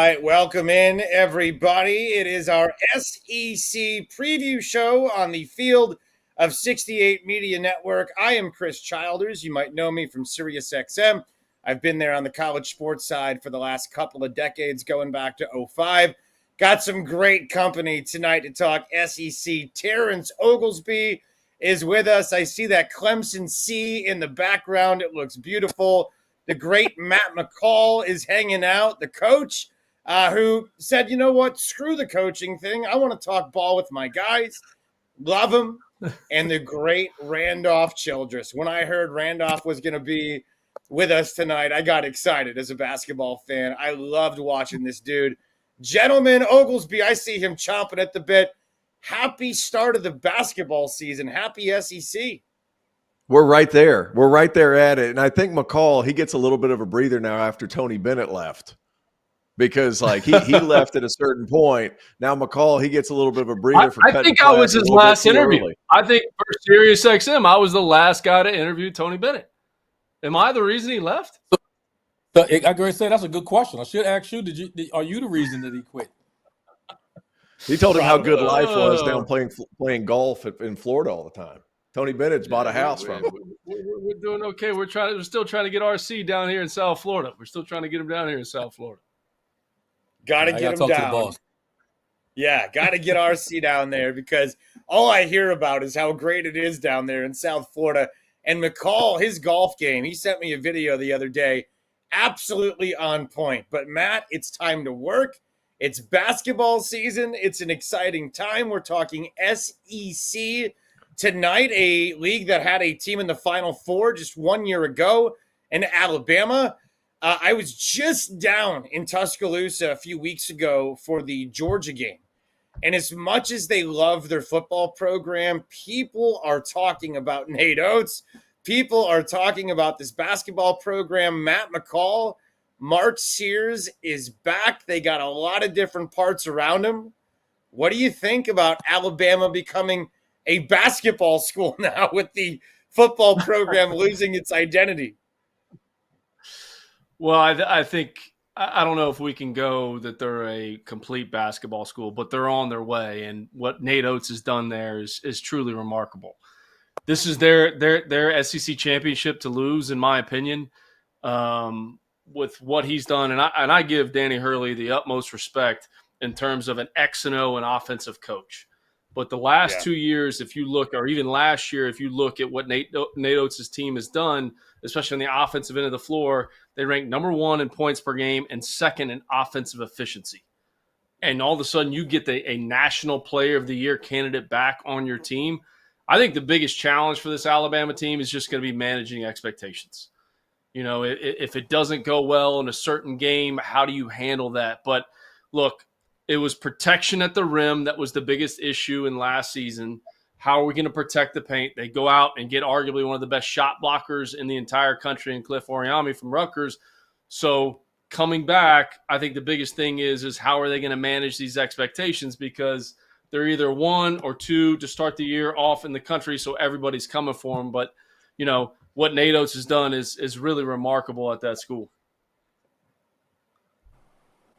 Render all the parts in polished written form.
right, welcome in, everybody. It is our SEC preview show on the field of 68 Media Network. I am Chris Childers. You might know me from SiriusXM. I've been there on the college sports side for the last couple of decades, going back to 05. Got some great company tonight to talk SEC. Terrence Oglesby is with us. I see that Clemson C in the background. It looks beautiful. The great Matt McCall is hanging out, the coach who said, you know what, screw the coaching thing. I want to talk ball with my guys. Love him. And the great Randolph Childress. When I heard Randolph was going to be with us tonight, I got excited as a basketball fan. I loved watching this dude. Gentleman Oglesby, I see him chomping at the bit. Happy start of the basketball season. Happy SEC. We're right there. We're right there at it. And I think McCall, he gets a little bit of a breather now after Tony Bennett left. Because like he left at a certain point. Now McCall, he gets a little bit of a breather for I think I was his last interview. Early. I think for SiriusXM, I was the last guy to interview Tony Bennett. Am I the reason he left? So I got to say that's a good question. I should ask you, are you the reason that he quit? He told him how good life was down playing golf in Florida all the time. Tony Bennett's bought a house from him. We're doing okay. We're still trying to get RC down here in South Florida. We're still trying to get him down here in South Florida. Got to get him down. Yeah, got to get RC down there because all I hear about is how great it is down there in South Florida. And McCall, his golf game, he sent me a video the other day, absolutely on point. But Matt, it's time to work. It's basketball season. It's an exciting time. We're talking SEC tonight, a league that had a team in the Final Four just 1 year ago in Alabama. I was just down in Tuscaloosa a few weeks ago for the Georgia game. And as much as they love their football program, people are talking about Nate Oates. People are talking about this basketball program. Matt McCall, Mark Sears is back. They got a lot of different parts around him. What do you think about Alabama becoming a basketball school now with the football program losing its identity? Well, I think I don't know if we can go that they're a complete basketball school, but they're on their way. And what Nate Oates has done there is truly remarkable. This is their SEC championship to lose, in my opinion, with what he's done. And I give Danny Hurley the utmost respect in terms of an X and O and offensive coach. But the last 2 years, if you look, or even last year, if you look at what Nate Oates' team has done, especially on the offensive end of the floor, they ranked number 1 in points per game and second in offensive efficiency. And all of a sudden you get a National Player of the Year candidate back on your team. I think the biggest challenge for this Alabama team is just going to be managing expectations. You know, if it doesn't go well in a certain game, how do you handle that? But look, it was protection at the rim that was the biggest issue in last season. How are we going to protect the paint? They go out and get arguably one of the best shot blockers in the entire country in Cliff Oriami from Rutgers. So coming back, I think the biggest thing is how are they going to manage these expectations, because they're either 1 or 2 to start the year off in the country, so everybody's coming for them. But, you know, what Nate Oates has done is really remarkable at that school.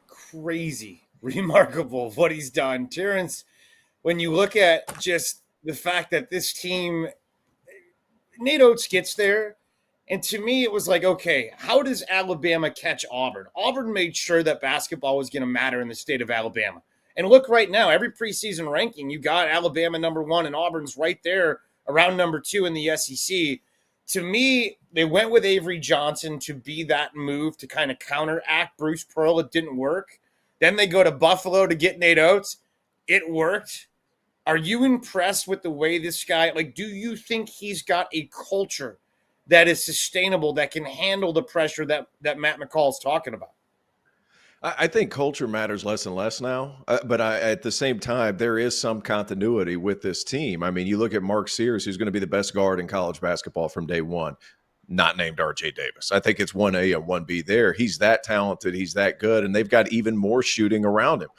Crazy remarkable what he's done. Terrence, when you look at just the fact that this team, Nate Oates gets there, and to me it was like, okay, how does Alabama catch Auburn? Auburn made sure that basketball was going to matter in the state of Alabama. And look right now, every preseason ranking, you got Alabama number 1 and Auburn's right there around number 2 in the SEC. To me, they went with Avery Johnson to be that move to kind of counteract Bruce Pearl. It didn't work. Then they go to Buffalo to get Nate Oates. It worked. Are you impressed with the way this guy, do you think he's got a culture that is sustainable, that can handle the pressure that Matt McCall's talking about? I think culture matters less and less now, but at the same time, there is some continuity with this team. I mean, you look at Mark Sears, who's going to be the best guard in college basketball from day one, not named RJ Davis. I think it's 1A and 1B there. He's that talented. He's that good, and they've got even more shooting around him.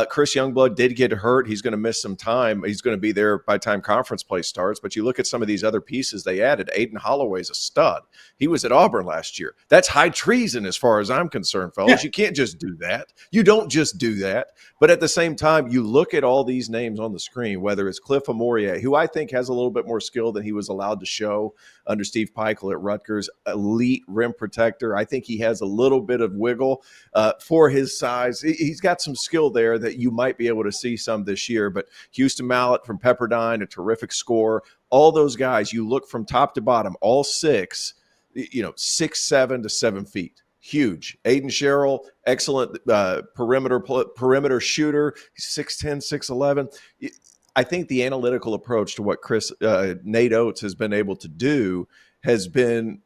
Chris Youngblood did get hurt. He's going to miss some time. He's going to be there by the time conference play starts. But you look at some of these other pieces they added. Aiden Holloway's a stud. He was at Auburn last year. That's high treason as far as I'm concerned, fellas. Yeah. You can't just do that. You don't just do that. But at the same time, you look at all these names on the screen, whether it's Cliff Amourier, who I think has a little bit more skill than he was allowed to show under Steve Peichel at Rutgers, elite rim protector. I think he has a little bit of wiggle for his size. He's got some skill there that you might be able to see some this year. But Houston Mallett from Pepperdine, a terrific scorer. All those guys, you look from top to bottom, all 6, 6'7" to 7 feet. Huge. Aiden Sherrill, excellent perimeter shooter. He's 6'10", 6'11". I think the analytical approach to what Nate Oates has been able to do has been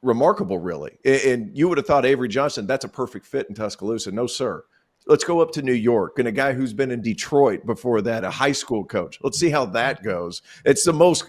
remarkable, really. And you would have thought Avery Johnson, that's a perfect fit in Tuscaloosa. No, sir. Let's go up to New York, and a guy who's been in Detroit before that, a high school coach. Let's see how that goes. It's the most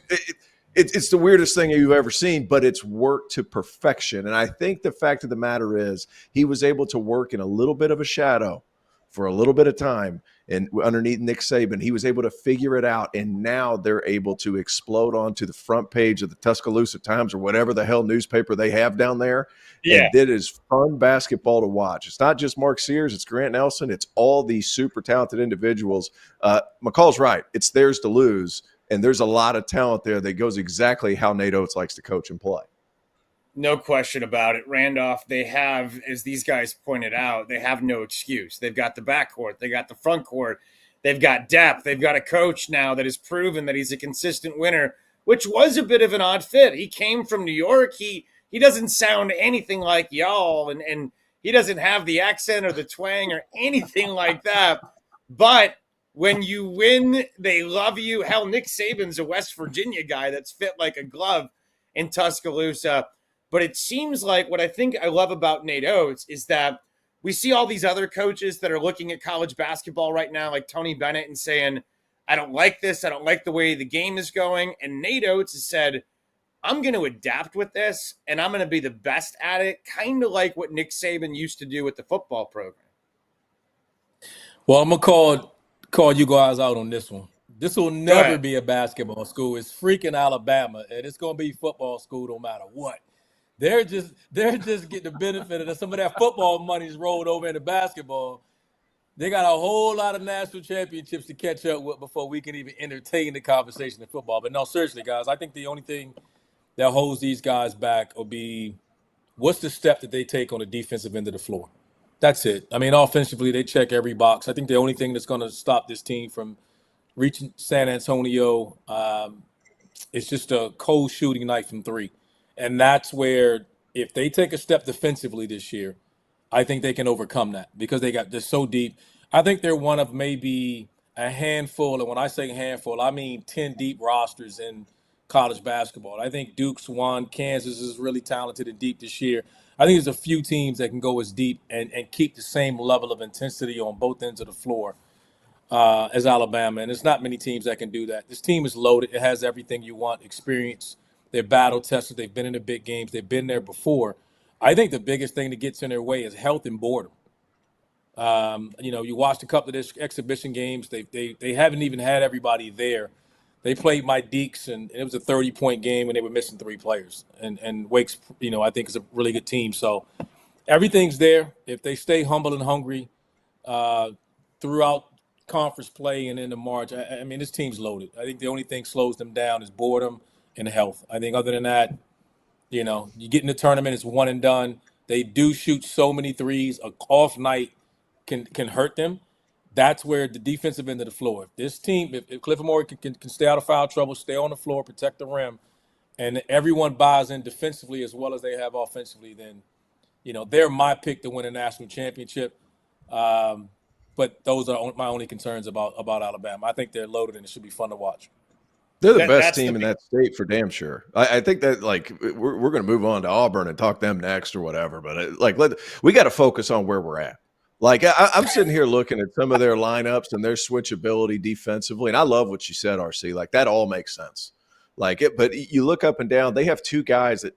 it's the weirdest thing you've ever seen, but it's worked to perfection. And I think the fact of the matter is he was able to work in a little bit of a shadow for a little bit of time, and underneath Nick Saban, he was able to figure it out, and now they're able to explode onto the front page of the Tuscaloosa Times or whatever the hell newspaper they have down there. Yeah. And it is fun basketball to watch. It's not just Mark Sears, it's Grant Nelson, it's all these super talented individuals. McCall's right. It's theirs to lose, and there's a lot of talent there that goes exactly how Nate Oates likes to coach and play. No question about it. Randolph, they have, as these guys pointed out, they have no excuse. They've got the backcourt. They got the front court. They've got depth. They've got a coach now that has proven that he's a consistent winner, which was a bit of an odd fit. He came from New York. He doesn't sound anything like y'all, and he doesn't have the accent or the twang or anything like that. But when you win, they love you. Hell, Nick Saban's a West Virginia guy that's fit like a glove in Tuscaloosa. But it seems like what I think I love about Nate Oates is that we see all these other coaches that are looking at college basketball right now, like Tony Bennett, and saying, I don't like this. I don't like the way the game is going. And Nate Oates has said, I'm going to adapt with this, and I'm going to be the best at it, kind of like what Nick Saban used to do with the football program. Well, I'm going to call you guys out on this one. This will never be a basketball school. It's freaking Alabama, and it's going to be football school no matter what. They're just getting the benefit of some of that football money's rolled over into basketball. They got a whole lot of national championships to catch up with before we can even entertain the conversation in football. But no, seriously, guys, I think the only thing that holds these guys back will be what's the step that they take on the defensive end of the floor. That's it. I mean, offensively, they check every box. I think the only thing that's going to stop this team from reaching San Antonio is just a cold shooting night from 3. And that's where, if they take a step defensively this year, I think they can overcome that because they're so deep. I think they're one of maybe a handful, and when I say handful, I mean 10 deep rosters in college basketball. I think Duke's won. Kansas is really talented and deep this year. I think there's a few teams that can go as deep and keep the same level of intensity on both ends of the floor as Alabama, and there's not many teams that can do that. This team is loaded. It has everything you want, experience. They're battle tested. They've been in the big games. They've been there before. I think the biggest thing that gets in their way is health and boredom. You watched a couple of these exhibition games. They haven't even had everybody there. They played Mike Deeks, and it was a 30-point game, and they were missing 3 players. And Wake's, I think is a really good team. So everything's there. If they stay humble and hungry throughout conference play and into March, I mean, this team's loaded. I think the only thing slows them down is boredom and health. I think other than that, you get in the tournament, it's one and done. They do shoot so many threes. A off night can hurt them. That's where the defensive end of the floor. If this team, if Cliff Moore can stay out of foul trouble, stay on the floor, protect the rim, and everyone buys in defensively as well as they have offensively, then, they're my pick to win a national championship. But those are my only concerns about Alabama. I think they're loaded, and it should be fun to watch. They're the best team in that state for damn sure. I think that we're going to move on to Auburn and talk them next or whatever. But we got to focus on where we're at. I'm sitting here looking at some of their lineups and their switchability defensively, and I love what you said, RC. That all makes sense. But you look up and down, they have 2 guys that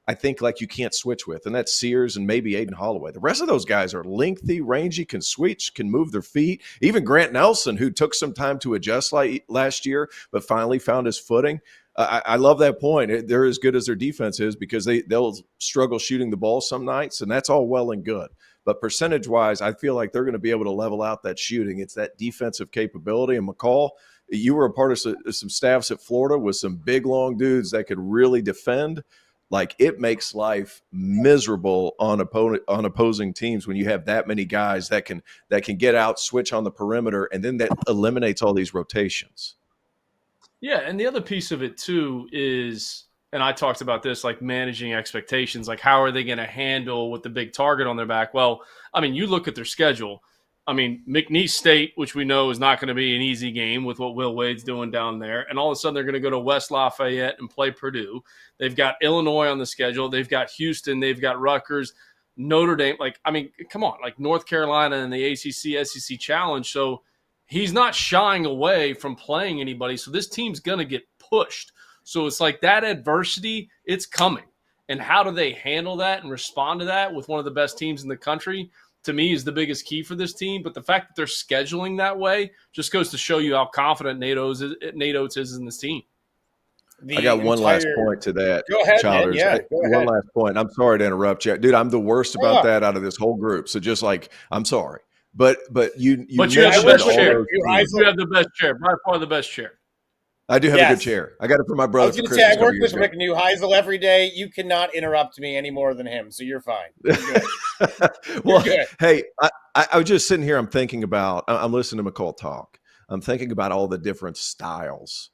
I think like you can't switch with, and that's Sears and maybe Aiden Holloway. The rest of those guys are lengthy, rangy, can switch, can move their feet. Even Grant Nelson, who took some time to adjust last year, but finally found his footing. I love that point. They're as good as their defense is because they'll struggle shooting the ball some nights, and that's all well and good. But percentage-wise, I feel like they're going to be able to level out that shooting. It's that defensive capability. And McCall, you were a part of some staffs at Florida with some big, long dudes that could really defend. Like, it makes life miserable on opposing teams when you have that many guys that can get out, switch on the perimeter, and then that eliminates all these rotations. Yeah, and the other piece of it too is, and I talked about this, like managing expectations, like how are they going to handle with the big target on their back? Well, I mean, you look at their schedule. I mean, McNeese State, which we know is not going to be an easy game with what Will Wade's doing down there. And all of a sudden they're going to go to West Lafayette and play Purdue. They've got Illinois on the schedule. They've got Houston. They've got Rutgers, Notre Dame. Like, I mean, come on, like North Carolina and the ACC, SEC Challenge. So he's not shying away from playing anybody. So this team's going to get pushed. So it's like that adversity, it's coming. And how do they handle that and respond to that with one of the best teams in the country? To me, is the biggest key for this team. But the fact that they're scheduling that way just goes to show you how confident Nate Oates is in this team. I got one last point to that. Go ahead, Childers. man. Yeah, go ahead. One last point. I'm sorry to interrupt you. Dude, I'm the worst about that out of this whole group. So just like, I'm sorry. But you have the best chair. You have the best chair. By far the best chair. I do have a good chair. I got it for my brother. I was going to say, I work with Rick Neuheisel every day. You cannot interrupt me any more than him, so you're fine. You're good. Well, good. Hey, I was just sitting here. I'm thinking about. I'm listening to McCall talk. I'm thinking about all the different styles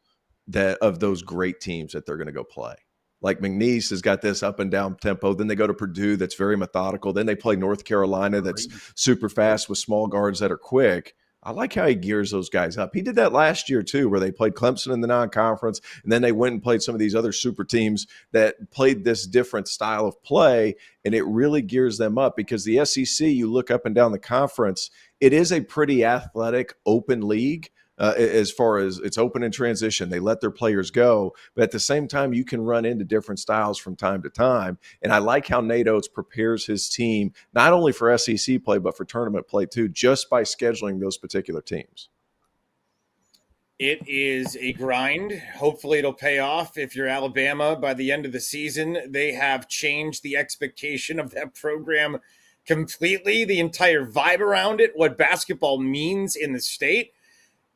of those great teams that they're going to go play. Like McNeese has got this up and down tempo. Then they go to Purdue, that's very methodical. Then they play North Carolina, that's super fast with small guards that are quick. I like how he gears those guys up. He did that last year too, where they played Clemson in the non-conference, and then they went and played some of these other super teams that played this different style of play, and it really gears them up because the SEC, you look up and down the conference, it is a pretty athletic, open league. As far as it's open in transition, they let their players go. But at the same time, you can run into different styles from time to time. And I like how Nate Oates prepares his team, not only for SEC play, but for tournament play too, just by scheduling those particular teams. It is a grind. Hopefully it'll pay off. If you're Alabama, by the end of the season, they have changed the expectation of that program completely, the entire vibe around it, what basketball means in the state.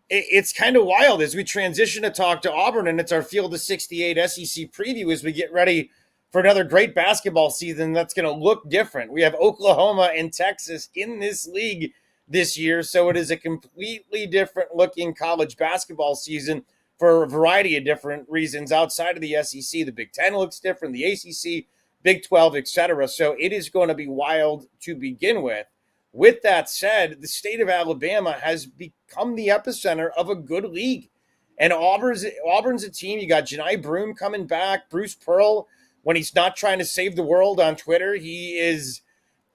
It's kind of wild as we transition to talk to Auburn, and it's our Field of 68 SEC preview as we get ready for another great basketball season that's going to look different. We have Oklahoma and Texas in this league this year, so it is a completely different looking college basketball season for a variety of different reasons outside of the SEC. The Big Ten looks different, the ACC, Big 12, etc. So it is going to be wild to begin with. With that said, the state of Alabama has become the epicenter of a good league. And Auburn's a team. You got Janai Broome coming back. Bruce Pearl, when he's not trying to save the world on Twitter, he is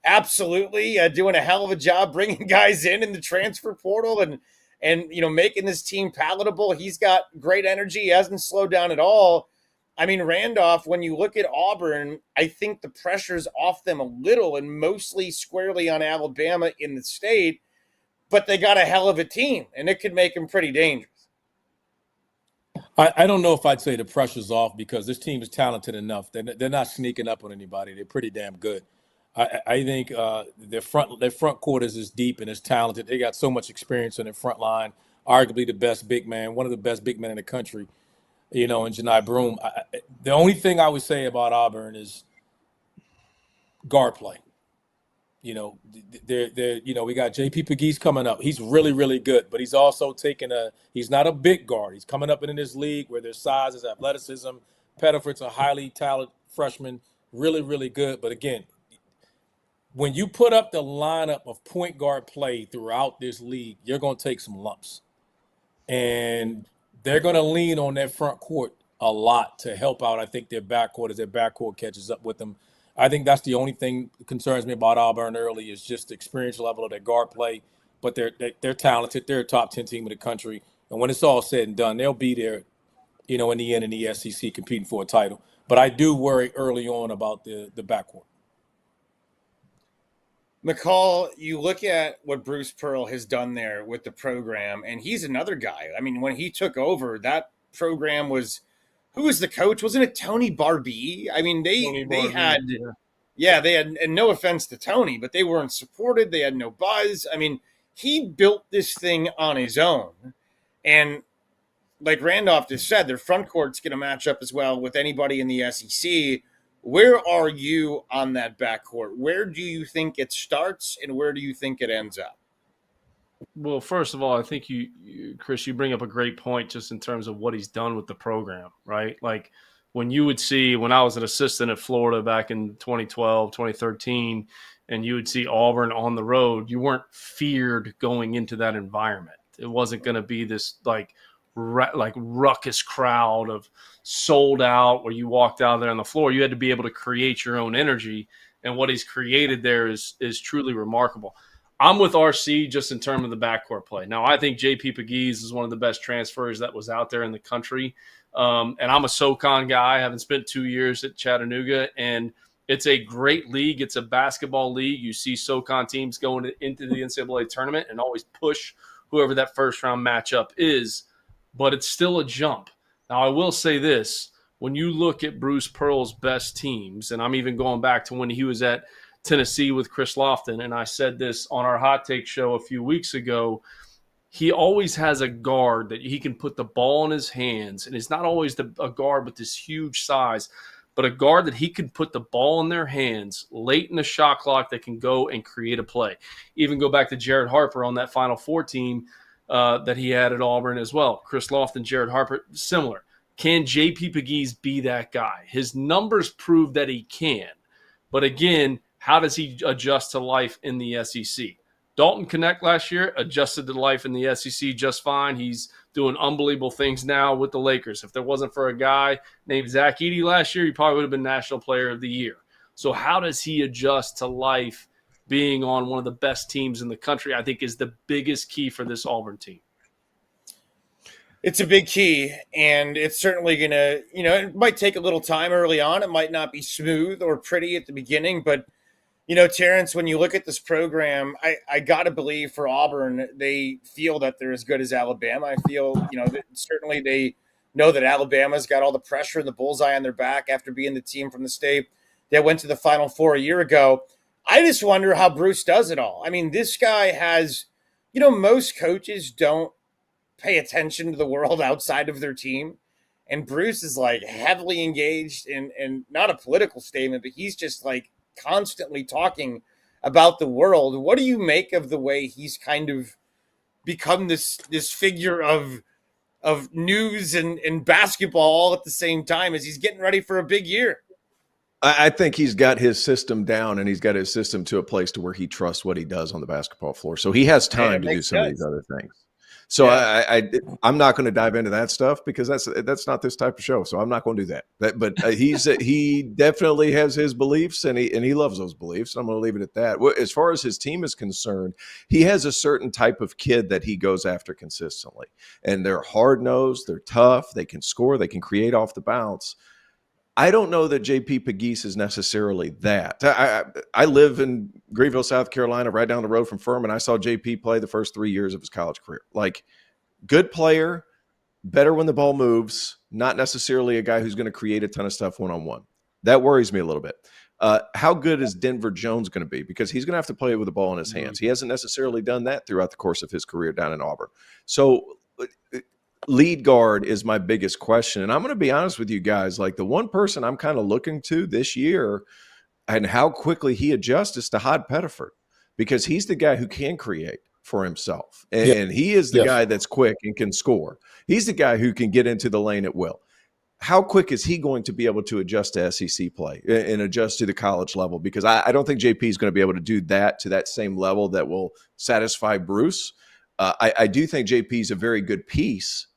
absolutely doing a hell of a job bringing guys in the transfer portal and making this team palatable. He's got great energy. He hasn't slowed down at all. I mean, Randolph, when you look at Auburn, I think the pressure's off them a little and mostly squarely on Alabama in the state, but they got a hell of a team, and it could make them pretty dangerous. I don't know if I'd say the pressure's off because this team is talented enough. They're not sneaking up on anybody. They're pretty damn good. I think their front court is as deep and as talented. They got so much experience in their front line, arguably the best big man, one of the best big men in the country. And Janai Broome. The only thing I would say about Auburn is guard play. We got JP Pegues coming up. He's really, really good, but he's also he's not a big guard. He's coming up in this league where there's size, there's athleticism. Pettiford's a highly talented freshman, really, really good. But again, when you put up the lineup of point guard play throughout this league, you're going to take some lumps. And they're going to lean on their front court a lot to help out, I think, their backcourt as their backcourt catches up with them. I think that's the only thing that concerns me about Auburn early is just the experience level of their guard play. But they're talented. They're a top 10 team in the country. And when it's all said and done, they'll be there, in the end in the SEC competing for a title. But I do worry early on about the backcourt. McCall, you look at what Bruce Pearl has done there with the program, and he's another guy. I mean, when he took over, that program was – who was the coach? Wasn't it Tony Barbee? I mean, they had – and no offense to Tony, but they weren't supported. They had no buzz. I mean, he built this thing on his own. And like Randolph just said, their front court's going to match up as well with anybody in the SEC. Where are you on that backcourt? Where do you think it starts and where do you think it ends up? Well, first of all, I think Chris, you bring up a great point just in terms of what he's done with the program, right? Like when I was an assistant at Florida back in 2012, 2013, and you would see Auburn on the road, you weren't feared going into that environment. It wasn't going to be this like ruckus crowd of sold out where you walked out there on the floor. You had to be able to create your own energy, and what he's created there is truly remarkable. I'm with RC just in terms of the backcourt play. Now, I think J.P. Pegues is one of the best transfers that was out there in the country, and I'm a SoCon guy. I haven't spent 2 years at Chattanooga, and it's a great league. It's a basketball league. You see SoCon teams going into the NCAA tournament and always push whoever that first-round matchup is, but it's still a jump. Now, I will say this. When you look at Bruce Pearl's best teams, and I'm even going back to when he was at Tennessee with Chris Lofton, and I said this on our Hot Take show a few weeks ago, he always has a guard that he can put the ball in his hands, and it's not always a guard with this huge size, but a guard that he can put the ball in their hands late in the shot clock that can go and create a play. Even go back to Jared Harper on that Final Four team that he had at Auburn as well. Chris Lofton, Jared Harper, similar. Can J.P. Pegues be that guy? His numbers prove that he can. But again, how does he adjust to life in the SEC? Dalton Knecht last year adjusted to life in the SEC just fine. He's doing unbelievable things now with the Lakers. If there wasn't for a guy named Zach Edey last year, he probably would have been National Player of the Year. So how does he adjust to life being on one of the best teams in the country? I think is the biggest key for this Auburn team. It's a big key, and it's certainly going to, it might take a little time early on. It might not be smooth or pretty at the beginning, but Terrence, when you look at this program, I got to believe for Auburn, they feel that they're as good as Alabama. I feel, that certainly they know that Alabama's got all the pressure and the bullseye on their back after being the team from the state that went to the Final Four a year ago. I just wonder how Bruce does it all. I mean, this guy has, most coaches don't pay attention to the world outside of their team. And Bruce is like heavily engaged in not a political statement, but he's just like constantly talking about the world. What do you make of the way he's kind of become this figure of news and basketball all at the same time as he's getting ready for a big year? I think he's got his system down, and he's got his system to a place to where he trusts what he does on the basketball floor. So he has time to do some of these other things. So yeah. I'm not going to dive into that stuff because that's not this type of show. So I'm not going to do that. But he definitely has his beliefs, and he loves those beliefs. I'm going to leave it at that. As far as his team is concerned, he has a certain type of kid that he goes after consistently, and they're hard nosed, they're tough, they can score, they can create off the bounce. I don't know that J.P. Pegues is necessarily that. I live in Greenville, South Carolina, right down the road from Furman. I saw J.P. play the first 3 years of his college career. Like, good player, better when the ball moves, not necessarily a guy who's going to create a ton of stuff one-on-one. That worries me a little bit. How good is Denver Jones going to be? Because he's going to have to play with the ball in his hands. He hasn't necessarily done that throughout the course of his career down in Auburn. So lead guard is my biggest question. And I'm going to be honest with you guys, like the one person I'm kind of looking to this year and how quickly he adjusts is to Hod Pettiford, because he's the guy who can create for himself. And he is the guy that's quick and can score. He's the guy who can get into the lane at will. How quick is he going to be able to adjust to SEC play and adjust to the college level? Because I don't think JP is going to be able to do that to that same level that will satisfy Bruce. I do think JP is a very good piece.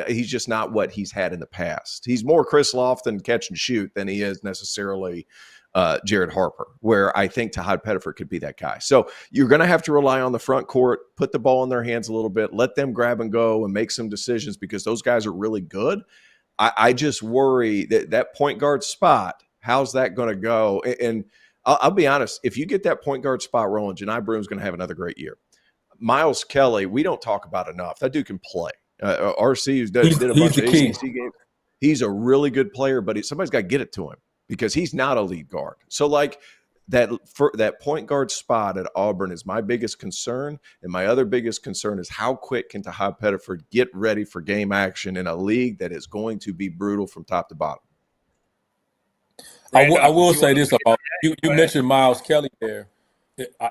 He's just not what he's had in the past. He's more Chris Lofton catch and shoot than he is necessarily Jared Harper, where I think Tahad Pettiford could be that guy. So you're going to have to rely on the front court, put the ball in their hands a little bit, let them grab and go and make some decisions because those guys are really good. I just worry that point guard spot, how's that going to go? And I'll be honest, if you get that point guard spot rolling, Janai Broom's going to have another great year. Miles Kelly, we don't talk about enough. That dude can play. RC did a bunch of ACC games. He's a really good player, but somebody's got to get it to him because he's not a lead guard. So, like, that point guard spot at Auburn is my biggest concern, and my other biggest concern is how quick can Tahai Pettiford get ready for game action in a league that is going to be brutal from top to bottom. I will say this about you mentioned Miles Kelly there.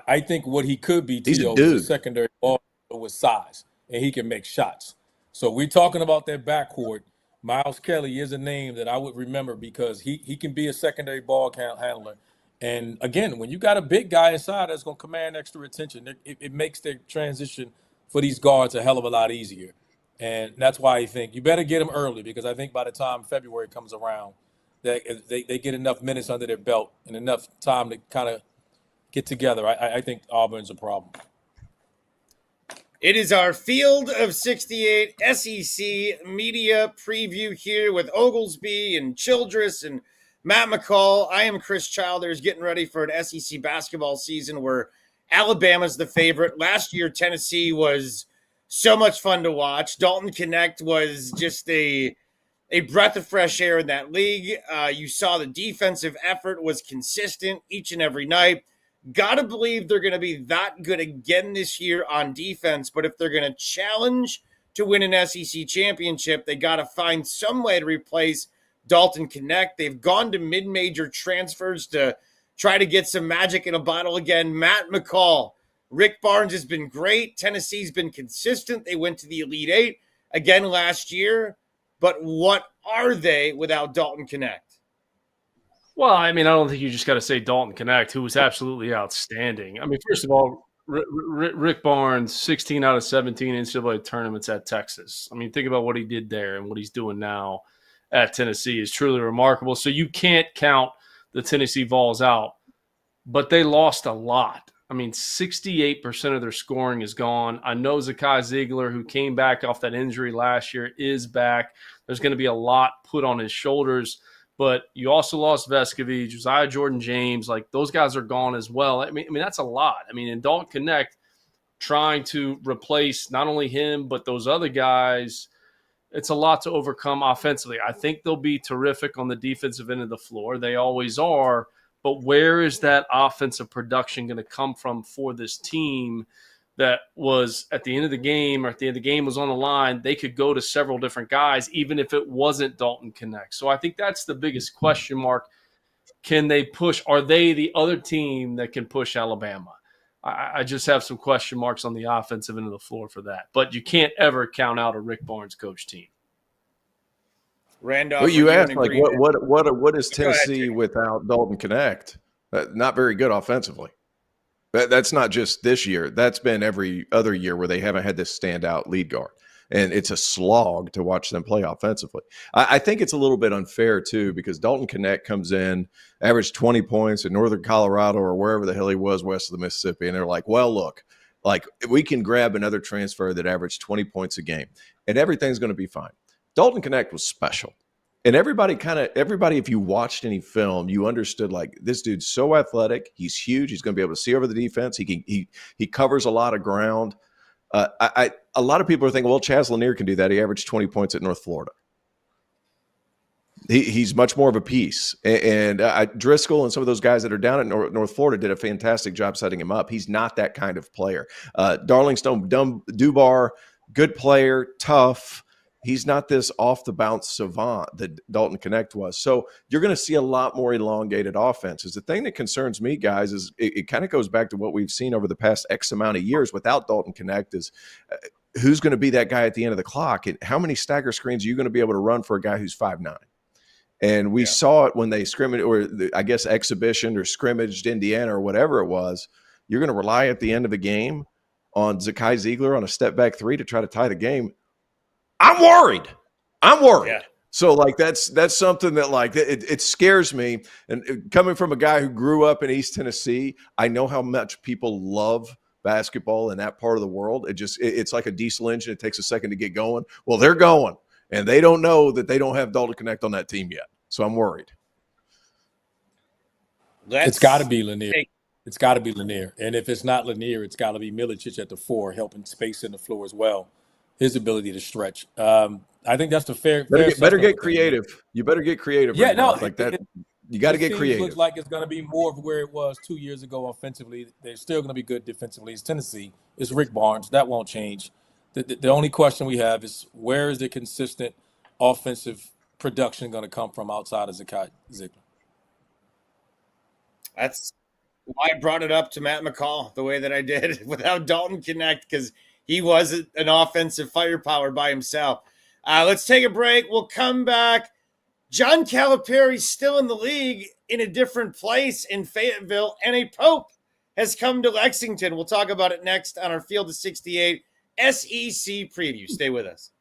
I think what he could be, Tio, is a secondary ball with size, and he can make shots. So we're talking about that backcourt. Miles Kelly is a name that I would remember because he can be a secondary ball handler. And, again, when you got a big guy inside that's going to command extra attention, it makes the transition for these guards a hell of a lot easier. And that's why I think you better get them early because I think by the time February comes around, they get enough minutes under their belt and enough time to kind of get together. I think Auburn's a problem. It is our Field of 68 SEC media preview here with Oglesby and Childress and Matt McCall. I am Chris Childers, getting ready for an SEC basketball season where Alabama's the favorite. Last year, Tennessee was so much fun to watch. Dalton Connect was just a breath of fresh air in that league. You saw the defensive effort was consistent each and every night. Gotta believe they're going to be that good again this year on defense, but if they're going to challenge to win an SEC championship, they got to find some way to replace Dalton Connect. They've gone to mid-major transfers to try to get some magic in a bottle again. Matt McCall, Rick Barnes has been great. Tennessee's been consistent. They went to the Elite Eight again last year, but what are they without Dalton Connect? Well, I mean, I don't think you just got to say Dalton Connect, who was absolutely outstanding. I mean, first of all, Rick Barnes, 16 out of 17 NCAA tournaments at Texas. I mean, think about what he did there and what he's doing now at Tennessee is truly remarkable. So you can't count the Tennessee Vols out, but they lost a lot. I mean, 68% of their scoring is gone. I know Zakai Ziegler, who came back off that injury last year, is back. There's going to be a lot put on his shoulders. But you also lost Vescovi, Josiah Jordan-James. Like, those guys are gone as well. I mean, that's a lot. I mean, in Dalton Connect, trying to replace not only him but those other guys, it's a lot to overcome offensively. I think they'll be terrific on the defensive end of the floor. They always are. But where is that offensive production going to come from for this team that was at the end of the game or at the end of the game was on the line? They could go to several different guys, even if it wasn't Dalton Connect. So I think that's the biggest question mark. Can they push? Are they the other team that can push Alabama? I just have some question marks on the offensive end of the floor for that. But you can't ever count out a Rick Barnes coach team. Randolph, well, you asked, like, what is Tennessee without Dalton Connect? Not very good offensively. That's not just this year. That's been every other year where they haven't had this standout lead guard. And it's a slog to watch them play offensively. I think it's a little bit unfair, too, because Dalton Connect comes in, averaged 20 points in northern Colorado or wherever the hell he was west of the Mississippi. And they're like, well, look, like, we can grab another transfer that averaged 20 points a game, and everything's going to be fine. Dalton Connect was special. And everybody, if you watched any film, you understood, like, this dude's so athletic. He's huge. He's going to be able to see over the defense. He covers a lot of ground. A lot of people are thinking, well, Chaz Lanier can do that. He averaged 20 points at North Florida. He's much more of a piece. And Driscoll and some of those guys that are down at North Florida did a fantastic job setting him up. He's not that kind of player. Darlington Dubar, good player, tough. He's not this off-the-bounce savant that Dalton Connect was. So you're going to see a lot more elongated offenses. The thing that concerns me, guys, is it kind of goes back to what we've seen over the past X amount of years without Dalton Connect is who's going to be that guy at the end of the clock? And how many stagger screens are you going to be able to run for a guy who's 5'9"? And we saw it when they scrimmaged, or I guess exhibition or scrimmaged Indiana or whatever it was. You're going to rely at the end of the game on Zakai Ziegler on a step-back three to try to tie the game. I'm worried. Yeah. So, like, that's something that, like, it scares me. And coming from a guy who grew up in East Tennessee, I know how much people love basketball in that part of the world. It's like a diesel engine. It takes a second to get going. Well, they're going. And they don't know that they don't have Dalton Connect on that team yet. So I'm worried. It's got to be Lanier. It's got to be Lanier. And if it's not Lanier, it's got to be Milicic at the 4, helping space in the floor as well. His ability to stretch. I think that's the fair. Better get creative. You better get creative. Yeah, no, like that. You got to get creative. Looks like it's going to be more of where it was 2 years ago offensively. They're still going to be good defensively. It's Tennessee. It's Rick Barnes. That won't change. The only question we have is where is the consistent offensive production going to come from outside of Zakai Ziegler? That's why I brought it up to Matt McCall the way that I did without Dalton Connect, because he was an offensive firepower by himself. Let's take a break. We'll come back. John Calipari's still in the league in a different place in Fayetteville, and a Pope has come to Lexington. We'll talk about it next on our Field of 68 SEC preview. Stay with us.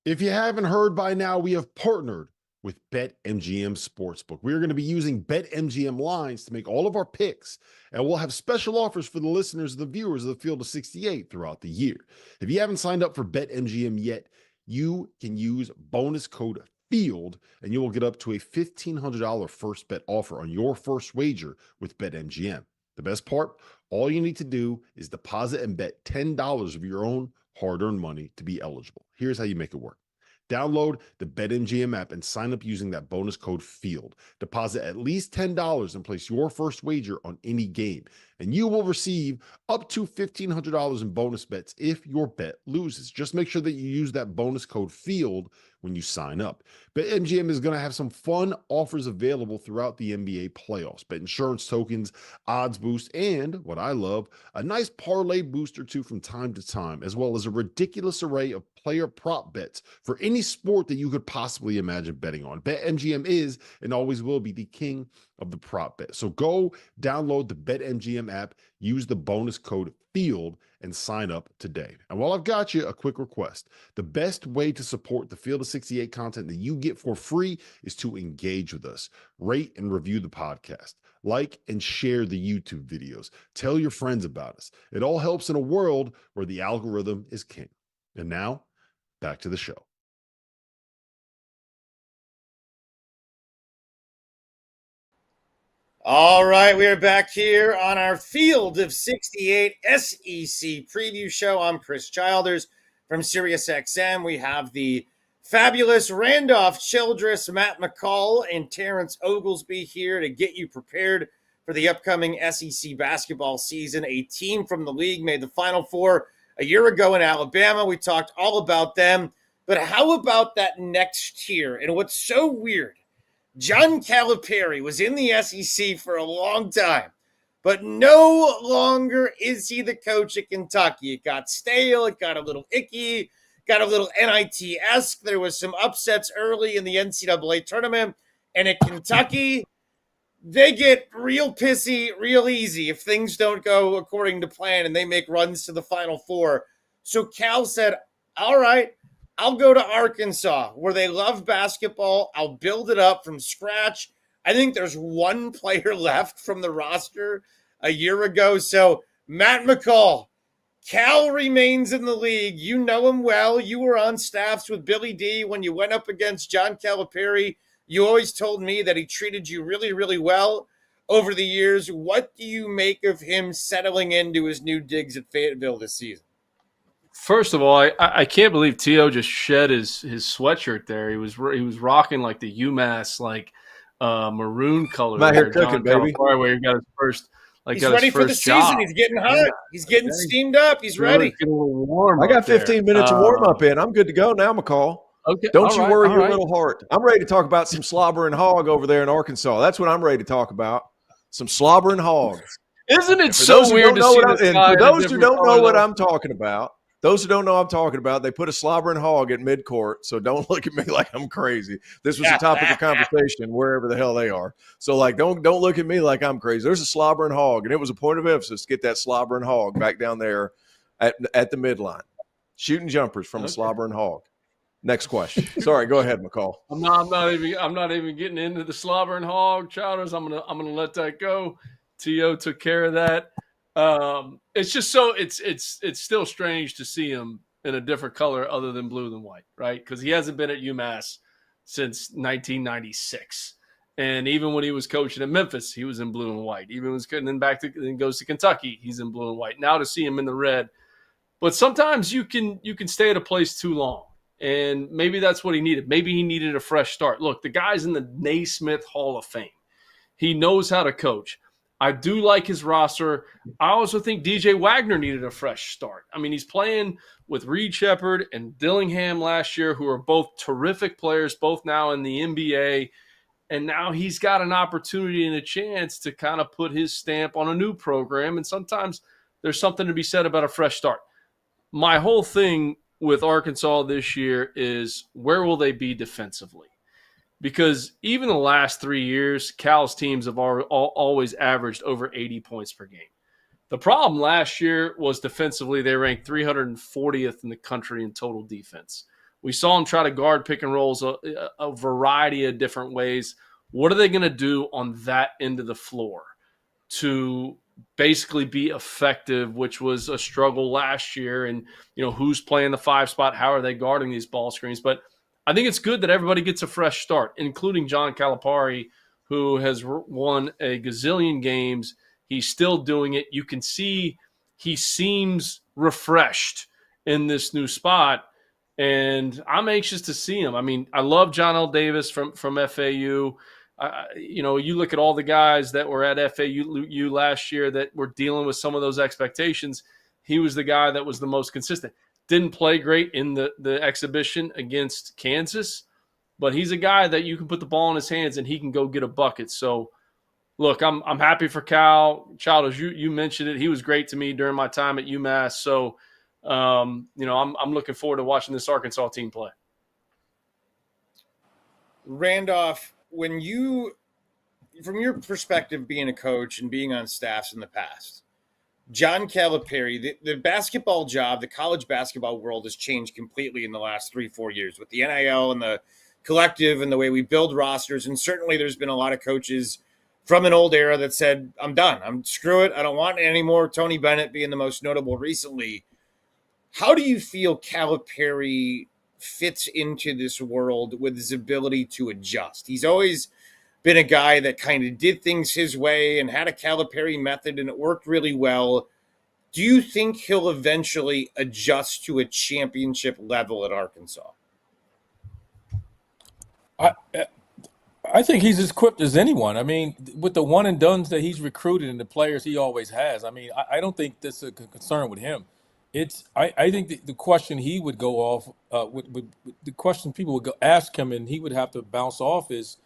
If you haven't heard by now, we have partnered with BetMGM Sportsbook. We're going to be using BetMGM lines to make all of our picks, and we'll have special offers for the listeners and the viewers of the Field of 68 throughout the year. If you haven't signed up for BetMGM yet, you can use bonus code FIELD, and you will get up to a $1,500 first bet offer on your first wager with BetMGM. The best part, all you need to do is deposit and bet $10 of your own hard-earned money to be eligible. Here's how you make it work. Download the BetMGM app and sign up using that bonus code FIELD. Deposit at least $10 and place your first wager on any game, and you will receive up to $1,500 in bonus bets if your bet loses. Just make sure that you use that bonus code FIELD when you sign up. BetMGM is going to have some fun offers available throughout the NBA playoffs. Bet insurance tokens, odds boost, and what I love, a nice parlay boost or two from time to time, as well as a ridiculous array of player prop bets for any sport that you could possibly imagine betting on. BetMGM is and always will be the king of the prop bet. So go download the BetMGM app, use the bonus code FIELD, and sign up today. And while I've got you, a quick request. The best way to support the Field of 68 content that you get for free is to engage with us. Rate and review the podcast. Like and share the YouTube videos. Tell your friends about us. It all helps in a world where the algorithm is king. And now, back to the show. All right, we are back here on our Field of 68 SEC preview show. I'm Chris Childers from SiriusXM. We have the fabulous Randolph Childress, Matt McCall, and Terrence Oglesby here to get you prepared for the upcoming SEC basketball season. A team from the league made the Final Four a year ago in Alabama. We talked all about them. But how about that next tier? And what's so weird, John Calipari was in the SEC for a long time, but no longer is he the coach at Kentucky. It got stale. It got a little icky, got a little NIT-esque. There was some upsets early in the NCAA tournament. And at Kentucky, they get real pissy real easy if things don't go according to plan and they make runs to the Final Four. So Cal said, all right, I'll go to Arkansas, where they love basketball. I'll build it up from scratch. I think there's one player left from the roster a year ago. So, Matt McCall, Cal remains in the league. You know him well. You were on staffs with Billy D when you went up against John Calipari. You always told me that he treated you really, really well over the years. What do you make of him settling into his new digs at Fayetteville this season? First of all, I can't believe T.O. just shed his sweatshirt there. He was rocking like the UMass maroon color. I'm out here cooking, baby. Where he got his first he's ready for the season. He's getting hot. Yeah. He's getting steamed up. He's ready. Getting a little warm. I got 15 minutes of warm up in. I'm good to go now, McCall. Okay. Don't you worry your little heart. I'm ready to talk about some slobber and hog over there in Arkansas. That's what I'm ready to talk about. Some slobber and hog. Isn't it so weird to see this guy? For those who don't know what I'm talking about, those who don't know what I'm talking about, they put a slobber and hog at midcourt, so don't look at me like I'm crazy. This was a topic of conversation wherever the hell they are. So, don't look at me like I'm crazy. There's a slobber and hog, and it was a point of emphasis to get that slobber and hog back down there at the midline. Shooting jumpers from a slobber and hog. Next question. Sorry, go ahead, McCall. I'm not even getting into the slobber and hog, Childers. I'm gonna let that go. T.O. took care of that. It's just so it's still strange to see him in a different color other than blue than white, right? Because he hasn't been at UMass since 1996. And even when he was coaching at Memphis, he was in blue and white. Even when he was then goes to Kentucky, he's in blue and white. Now to see him in the red. But sometimes you can stay at a place too long. And maybe that's what he needed. Maybe he needed a fresh start. Look, the guy's in the Naismith Hall of Fame. He knows how to coach. I do like his roster. I also think DJ Wagner needed a fresh start. I mean, he's playing with Reed Shepherd and Dillingham last year, who are both terrific players, both now in the NBA. And now he's got an opportunity and a chance to kind of put his stamp on a new program. And sometimes there's something to be said about a fresh start. My whole thing with Arkansas this year is, where will they be defensively? Because even the last 3 years, Cal's teams have always averaged over 80 points per game. The problem last year was defensively, they ranked 340th in the country in total defense. We saw them try to guard pick and rolls a variety of different ways. What are they going to do on that end of the floor to basically be effective, which was a struggle last year? And, who's playing the 5 spot? How are they guarding these ball screens? But I think it's good that everybody gets a fresh start, including John Calipari, who has won a gazillion games. He's still doing it. You can see he seems refreshed in this new spot, and I'm anxious to see him. I mean, I love John L. Davis from FAU. You look at all the guys that were at FAU last year that were dealing with some of those expectations. He was the guy that was the most consistent. Didn't play great in the exhibition against Kansas, but he's a guy that you can put the ball in his hands and he can go get a bucket. So, look, I'm happy for Cal. Childish, you mentioned it. He was great to me during my time at UMass. So, I'm looking forward to watching this Arkansas team play. Randolph, from your perspective, being a coach and being on staffs in the past, John Calipari, the basketball job, the college basketball world has changed completely in the last 3-4 years with the NIL and the collective and the way we build rosters. And certainly there's been a lot of coaches from an old era that said, I'm done. Screw it. I don't want it anymore. Tony Bennett being the most notable recently. How do you feel Calipari fits into this world with his ability to adjust? He's always been a guy that kind of did things his way and had a Calipari method, and it worked really well. Do you think he'll eventually adjust to a championship level at Arkansas? I think he's as equipped as anyone. I mean, with the one and dones that he's recruited and the players he always has, I mean, I don't think this is a concern with him. I think the question he would go off, the question people would ask him and he would have to bounce off is,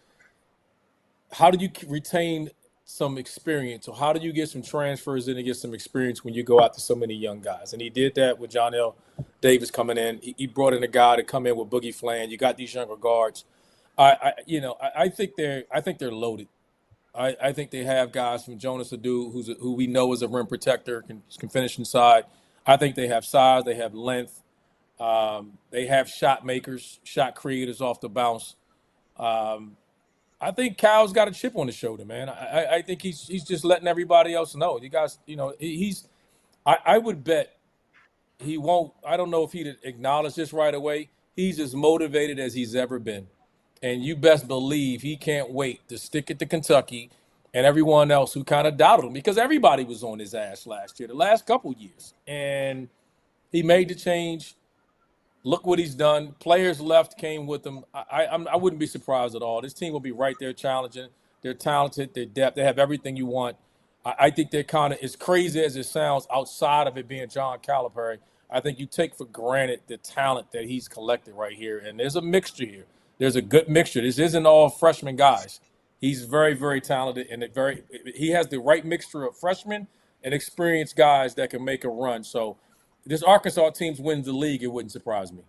how do you retain some experience, or how do you get some transfers in and get some experience when you go out to so many young guys? And he did that with John L. Davis coming in. He brought in a guy to come in with Boogie Flan. You got these younger guards. I think they're loaded. I think they have guys from Jonas Adu, who we know is a rim protector, can finish inside. I think they have size. They have length. They have shot makers, shot creators off the bounce. I think Cal's got a chip on his shoulder, man. I think he's just letting everybody else know. You guys, I would bet he won't. I don't know if he'd acknowledge this right away. He's as motivated as he's ever been. And you best believe he can't wait to stick it to Kentucky and everyone else who kind of doubted him, because everybody was on his ass last year, the last couple years. And he made the change. Look what he's done. Players left, came with him. I wouldn't be surprised at all. This team will be right there challenging. They're talented. They're depth. They have everything you want. I think they're kind of, as crazy as it sounds, outside of it being John Calipari, I think you take for granted the talent that he's collected right here. And there's a mixture here. There's a good mixture. This isn't all freshman guys. He's very, very talented, and he has the right mixture of freshmen and experienced guys that can make a run. So this Arkansas team wins the league, it wouldn't surprise me.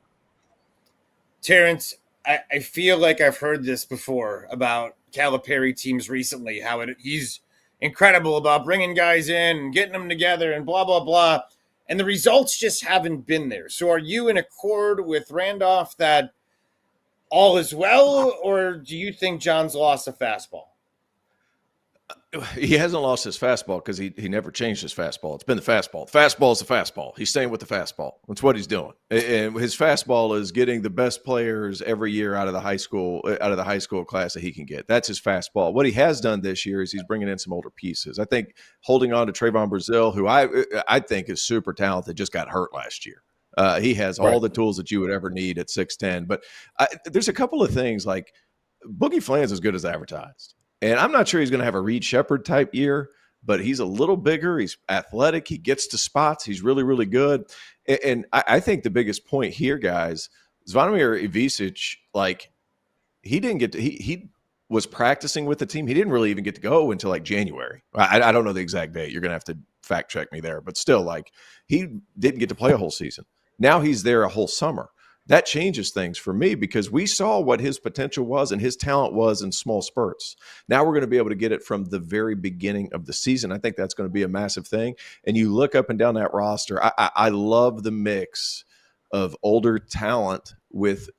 Terrence, I feel like I've heard this before about Calipari teams recently, how he's incredible about bringing guys in and getting them together and blah, blah, blah. And the results just haven't been there. So are you in accord with Randolph that all is well, or do you think John's lost a fastball? He hasn't lost his fastball because he never changed his fastball. It's been the fastball. The fastball is the fastball. He's staying with the fastball. That's what he's doing. And his fastball is getting the best players every year out of the high school class that he can get. That's his fastball. What he has done this year is he's bringing in some older pieces. I think holding on to Trayvon Brazil, who I think is super talented, just got hurt last year. He has all the tools that you would ever need at 6'10". But there's a couple of things like Boogie Fland's as good as advertised. And I'm not sure he's going to have a Reed Shepherd type year, but he's a little bigger. He's athletic. He gets to spots. He's really, really good. And I think the biggest point here, guys, Zvonimir Ivisic, like he was practicing with the team. He didn't really even get to go until like January. I don't know the exact date. You're going to have to fact check me there. But still, like he didn't get to play a whole season. Now he's there a whole summer. That changes things for me because we saw what his potential was and his talent was in small spurts. Now we're going to be able to get it from the very beginning of the season. I think that's going to be a massive thing. And you look up and down that roster, I love the mix of older talent with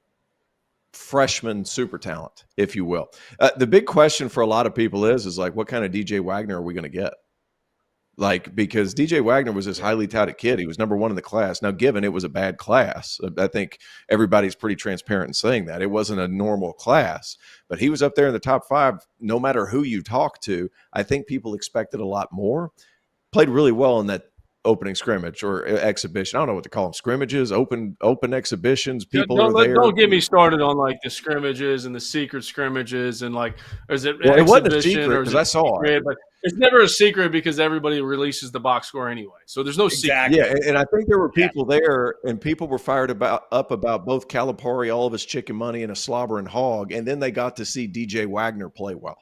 freshman super talent, if you will. The big question for a lot of people is like, what kind of DJ Wagner are we going to get? Like, because DJ Wagner was this highly touted kid. He was number one in the class. Now, given it was a bad class, I think everybody's pretty transparent in saying that. It wasn't a normal class, but he was up there in the top 5, no matter who you talk to. I think people expected a lot more. Played really well in that opening scrimmage or exhibition. I don't know what to call them. Scrimmages, open exhibitions. People are there. Don't get me started on like the scrimmages and the secret scrimmages and like, is it well, exhibition? It wasn't a secret because I saw it. But it's never a secret because everybody releases the box score anyway. So there's no secret. Yeah, and I think there were people there, and people were fired up about both Calipari, all of his chicken money, and a slobbering hog, and then they got to see DJ Wagner play well.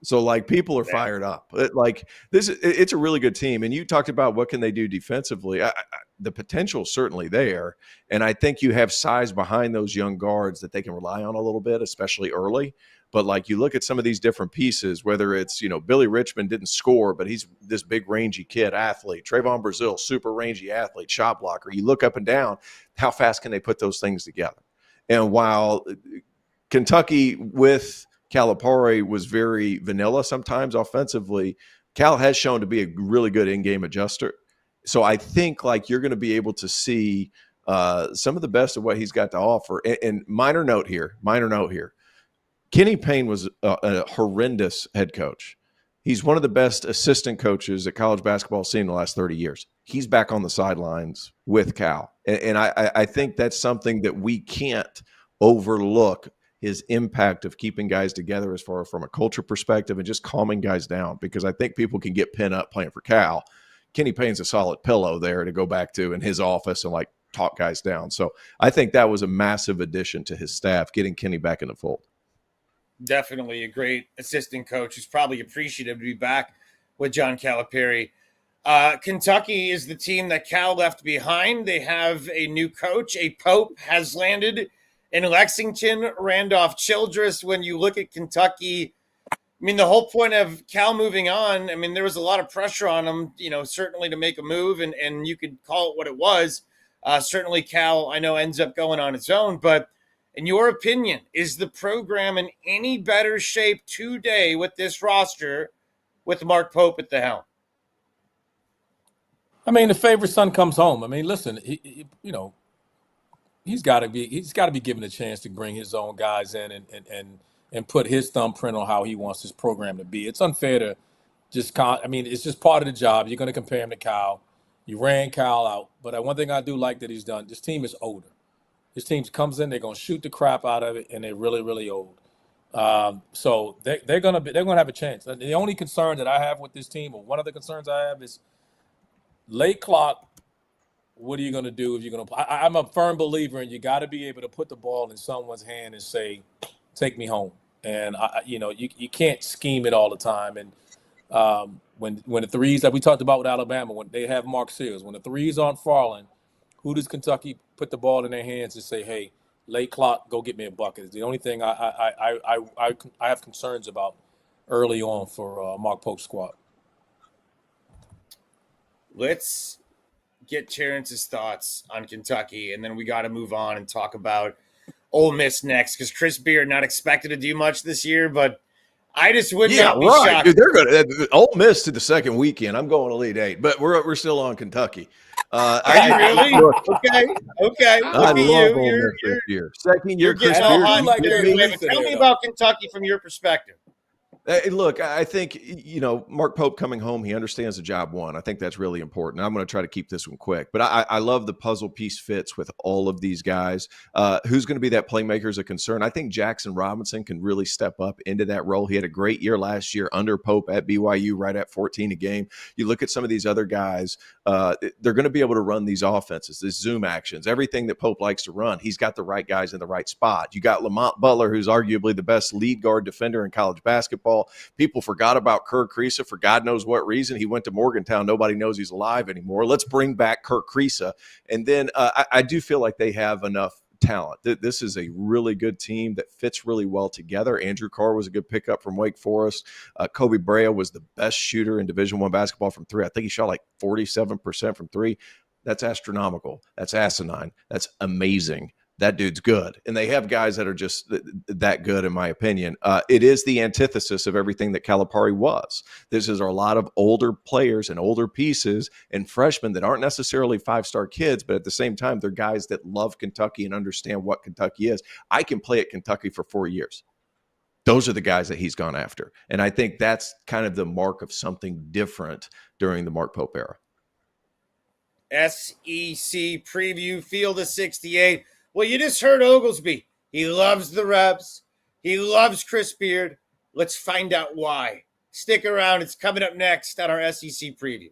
So, like, people are fired up. It's a really good team. And you talked about what can they do defensively. The potential is certainly there, and I think you have size behind those young guards that they can rely on a little bit, especially early. But like you look at some of these different pieces, whether it's, Billy Richmond didn't score, but he's this big rangy kid athlete. Trayvon Brazil, super rangy athlete, shot blocker. You look up and down, how fast can they put those things together? And while Kentucky with Calipari was very vanilla sometimes offensively, Cal has shown to be a really good in-game adjuster. So I think like you're going to be able to see some of the best of what he's got to offer. And minor note here. Kenny Payne was a horrendous head coach. He's one of the best assistant coaches that college basketball has seen in the last 30 years. He's back on the sidelines with Cal. And I think that's something that we can't overlook, his impact of keeping guys together as far as from a culture perspective and just calming guys down, because I think people can get pent up playing for Cal. Kenny Payne's a solid pillow there to go back to in his office and like talk guys down. So I think that was a massive addition to his staff, getting Kenny back in the fold. Definitely a great assistant coach who's probably appreciative to be back with John Calipari. Kentucky is the team that Cal left behind. They have a new coach. A Pope has landed in Lexington, Randolph Childress. When you look at Kentucky, I mean, the whole point of Cal moving on, I mean, there was a lot of pressure on them, certainly to make a move, and you could call it what it was. Certainly Cal, I know, ends up going on its own, but in your opinion, is the program in any better shape today with this roster with Mark Pope at the helm? I mean, the favorite son comes home. I mean, listen, he's got to be given a chance to bring his own guys in and put his thumbprint on how he wants his program to be. It's unfair to it's just part of the job. You're going to compare him to Cal. You ran Cal out, but one thing I do like that he's done, this team is older. His team comes in, they're going to shoot the crap out of it, and they're really, really old. So they're going to have a chance. The only concern that I have with this team, or one of the concerns I have, is late clock. What are you going to do if you're going to? I'm a firm believer in you got to be able to put the ball in someone's hand and say, "Take me home." And you can't scheme it all the time. And when the threes that we talked about with Alabama, when they have Mark Sears, when the threes aren't falling, who does Kentucky put the ball in their hands and say, "Hey, late clock, go get me a bucket"? It's the only thing I have concerns about early on for Mark Pope's squad. Let's get Terrence's thoughts on Kentucky, and then we got to move on and talk about Ole Miss next, because Chris Beard not expected to do much this year, but I just would not be shocked. Dude, they're going to Ole Miss to the second weekend. I'm going Elite Eight, but we're still on Kentucky. Are you really? Okay. I love Ole Miss this year. Second year, Chris Beard. Tell me about Kentucky from your perspective. Look, I think, Mark Pope coming home, he understands the job one. I think that's really important. I'm going to try to keep this one quick. But I love the puzzle piece fits with all of these guys. Who's going to be that playmaker is a concern. I think Jackson Robinson can really step up into that role. He had a great year last year under Pope at BYU, right at 14 a game. You look at some of these other guys, they're going to be able to run these offenses, these zoom actions, everything that Pope likes to run. He's got the right guys in the right spot. You got Lamont Butler, who's arguably the best lead guard defender in college basketball. People forgot about Kirk Kriisa for God knows what reason. He went to Morgantown. Nobody knows he's alive anymore. Let's bring back Kirk Kriisa. And then I do feel like they have enough talent. This is a really good team that fits really well together. Andrew Carr was a good pickup from Wake Forest. Kobe Brea was the best shooter in Division I basketball from three. I think he shot like 47% from three. That's astronomical. That's asinine. That's amazing. That dude's good. And they have guys that are just that good, in my opinion. It is the antithesis of everything that Calipari was. This is a lot of older players and older pieces and freshmen that aren't necessarily five-star kids, but at the same time, they're guys that love Kentucky and understand what Kentucky is. I can play at Kentucky for 4 years. Those are the guys that he's gone after. And I think that's kind of the mark of something different during the Mark Pope era. SEC preview, Field of 68. Well, you just heard Oglesby. He loves the Rebs. He loves Chris Beard. Let's find out why. Stick around. It's coming up next on our SEC preview.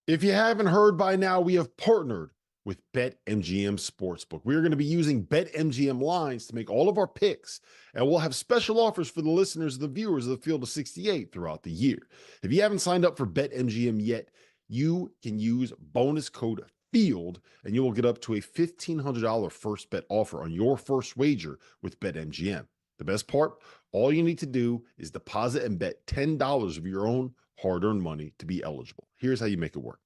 If you haven't heard by now, we have partnered with BetMGM Sportsbook. We're going to be using BetMGM lines to make all of our picks, and we'll have special offers for the listeners and the viewers of the Field of 68 throughout the year. If you haven't signed up for BetMGM yet, you can use bonus code FIELD, and you will get up to a $1,500 first bet offer on your first wager with BetMGM. The best part, all you need to do is deposit and bet $10 of your own hard-earned money to be eligible. Here's how you make it work.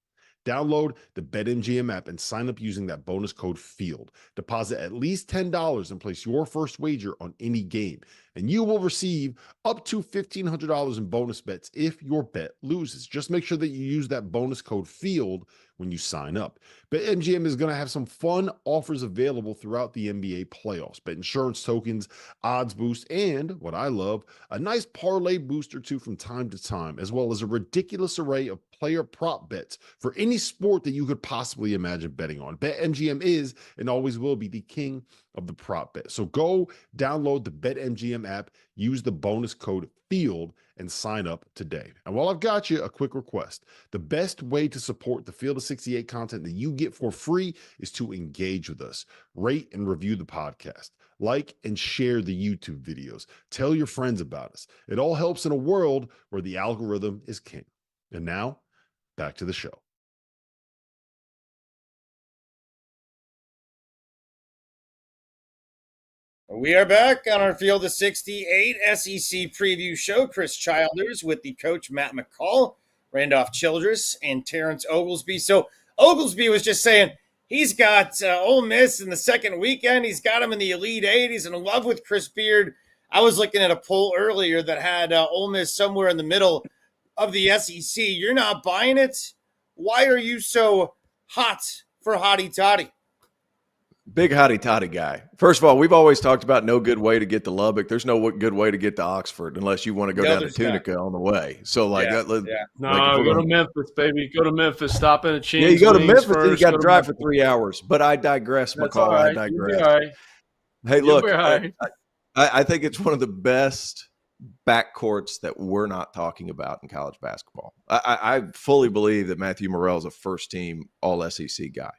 Download the BetMGM app and sign up using that bonus code FIELD. Deposit at least $10 and place your first wager on any game, and you will receive up to $1,500 in bonus bets if your bet loses. Just make sure that you use that bonus code FIELD when you sign up. BetMGM is going to have some fun offers available throughout the NBA playoffs. Bet insurance tokens, odds boost, and what I love, a nice parlay boost or two from time to time, as well as a ridiculous array of player prop bets for any sport that you could possibly imagine betting on. BetMGM is and always will be the king of the prop bet. So go download the BetMGM app, use the bonus code FIELD, and sign up today. And while I've got you, a quick request. The best way to support the Field of 68 content that you get for free is to engage with us. Rate and review the podcast. Like and share the YouTube videos. Tell your friends about us. It all helps in a world where the algorithm is king. And now, back to the show. We are back on our Field of 68 SEC preview show. Chris Childers with the coach Matt McCall, Randolph Childress, and Terrence Oglesby. So Oglesby was just saying he's got Ole Miss in the second weekend. He's got him in the Elite Eight. He's in love with Chris Beard. I was looking at a poll earlier that had Ole Miss somewhere in the middle of the SEC. You're not buying it? Why are you so hot for Hottie Toddy? Big hotty toddy guy. First of all, we've always talked about no good way to get to Lubbock. There's no good way to get to Oxford unless you want to go down to Tunica on the way. So go to Memphis, baby. Go to Memphis. Stop in a Chin's. Yeah, you go to Memphis first, and you got to drive for 3 hours. But I digress, McCall. Right. I digress. Hey, look, I think it's one of the best backcourts that we're not talking about in college basketball. I fully believe that Matthew Morrell is a first-team All-SEC guy.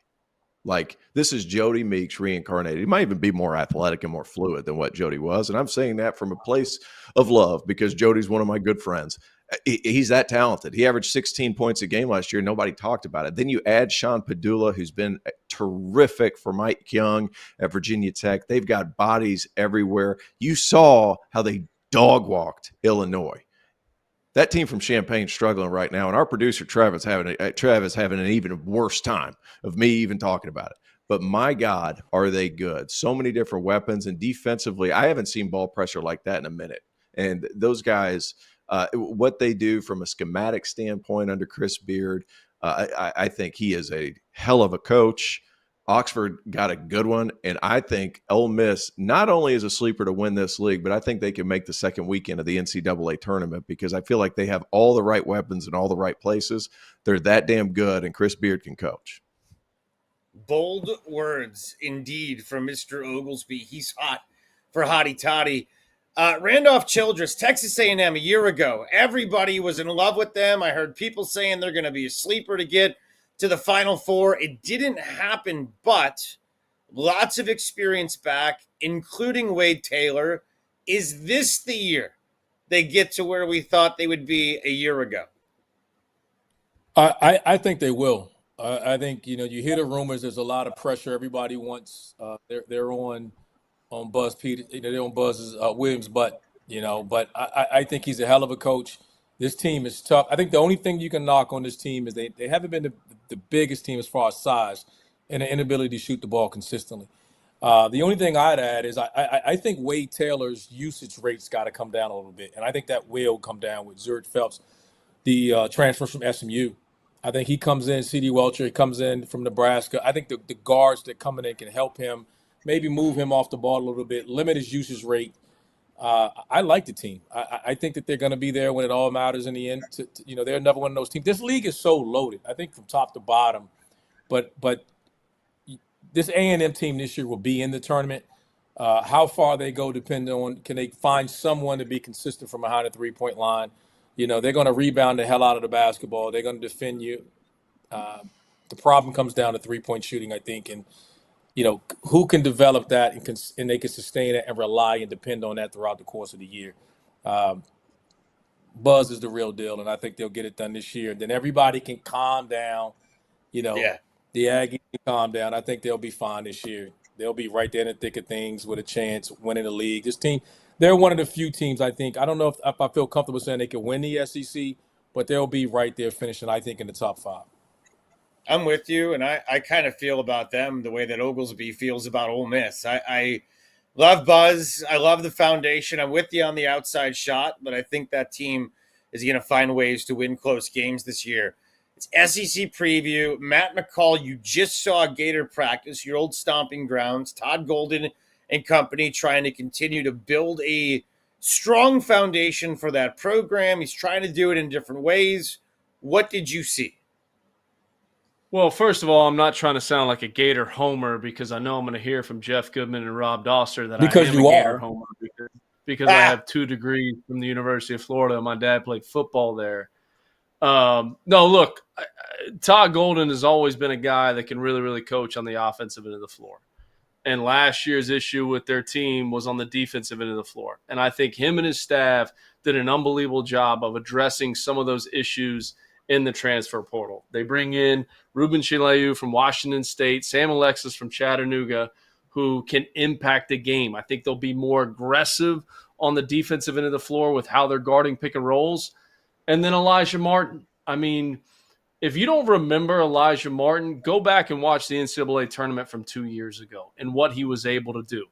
Like, this is Jody Meeks reincarnated. He might even be more athletic and more fluid than what Jody was. And I'm saying that from a place of love because Jody's one of my good friends. He's that talented. He averaged 16 points a game last year. Nobody talked about it. Then you add Sean Padula, who's been terrific for Mike Young at Virginia Tech. They've got bodies everywhere. You saw how they dog-walked Illinois. That team from Champaign's struggling right now, and our producer Travis having an even worse time of me even talking about it. but my God, are they good? So many different weapons, and defensively, I haven't seen ball pressure like that in a minute. And those guys, what they do from a schematic standpoint under Chris Beard, I think he is a hell of a coach. Oxford got a good one, and I think Ole Miss not only is a sleeper to win this league, but I think they can make the second weekend of the NCAA tournament because I feel like they have all the right weapons in all the right places. They're that damn good, and Chris Beard can coach. Bold words indeed from Mr. Oglesby. He's hot for Hottie Toddy. Randolph Childress, Texas A&M a year ago. Everybody was in love with them. I heard people saying they're going to be a sleeper to get to the Final Four. It didn't happen, but lots of experience back, including Wade Taylor. Is this the year they get to where we thought they would be a year ago? I think they will. I think, you hear the rumors. There's a lot of pressure. Everybody wants. They're on Buzz Peter. They're on Buzz's Williams, but I think he's a hell of a coach. This team is tough. I think the only thing you can knock on this team is they haven't been the biggest team as far as size and the inability to shoot the ball consistently. The only thing I'd add is I think Wade Taylor's usage rate's got to come down a little bit, and I think that will come down with Zurich Phelps, the transfer from SMU. I think he comes in, C.D. Welcher, he comes in from Nebraska. I think the guards that coming in can help him, maybe move him off the ball a little bit, limit his usage rate. I like the team. I think that they're going to be there when it all matters in the end. They're another one of those teams. This league is so loaded, I think, from top to bottom. But this A&M team this year will be in the tournament. How far they go depends on can they find someone to be consistent from behind the three-point line. They're going to rebound the hell out of the basketball. They're going to defend you. The problem comes down to three-point shooting, I think, and who can develop that and they can sustain it and rely and depend on that throughout the course of the year. Buzz is the real deal, and I think they'll get it done this year. Then everybody can calm down. The Aggies can calm down. I think they'll be fine this year. They'll be right there in the thick of things with a chance winning the league. This team, they're one of the few teams, I think. I don't know if I feel comfortable saying they can win the SEC, but they'll be right there finishing, I think, in the top 5. I'm with you, and I kind of feel about them the way that Oglesby feels about Ole Miss. I love Buzz. I love the foundation. I'm with you on the outside shot, but I think that team is going to find ways to win close games this year. It's SEC preview. Matt McCall, you just saw Gator practice, your old stomping grounds. Todd Golden and company trying to continue to build a strong foundation for that program. He's trying to do it in different ways. What did you see? Well, first of all, I'm not trying to sound like a Gator homer because I know I'm going to hear from Jeff Goodman and Rob Doster that because I am a Gator homer because I have 2 degrees from the University of Florida. My dad played football there. No, look, Todd Golden has always been a guy that can really, really coach on the offensive end of the floor. And last year's issue with their team was on the defensive end of the floor. And I think him and his staff did an unbelievable job of addressing some of those issues in the transfer portal. They bring in Ruben Shileu from Washington State, Sam Alexis from Chattanooga, who can impact the game. I think they'll be more aggressive on the defensive end of the floor with how they're guarding pick and rolls. And then Elijah Martin. I mean, if you don't remember Elijah Martin, go back and watch the NCAA tournament from 2 years ago and what he was able to do.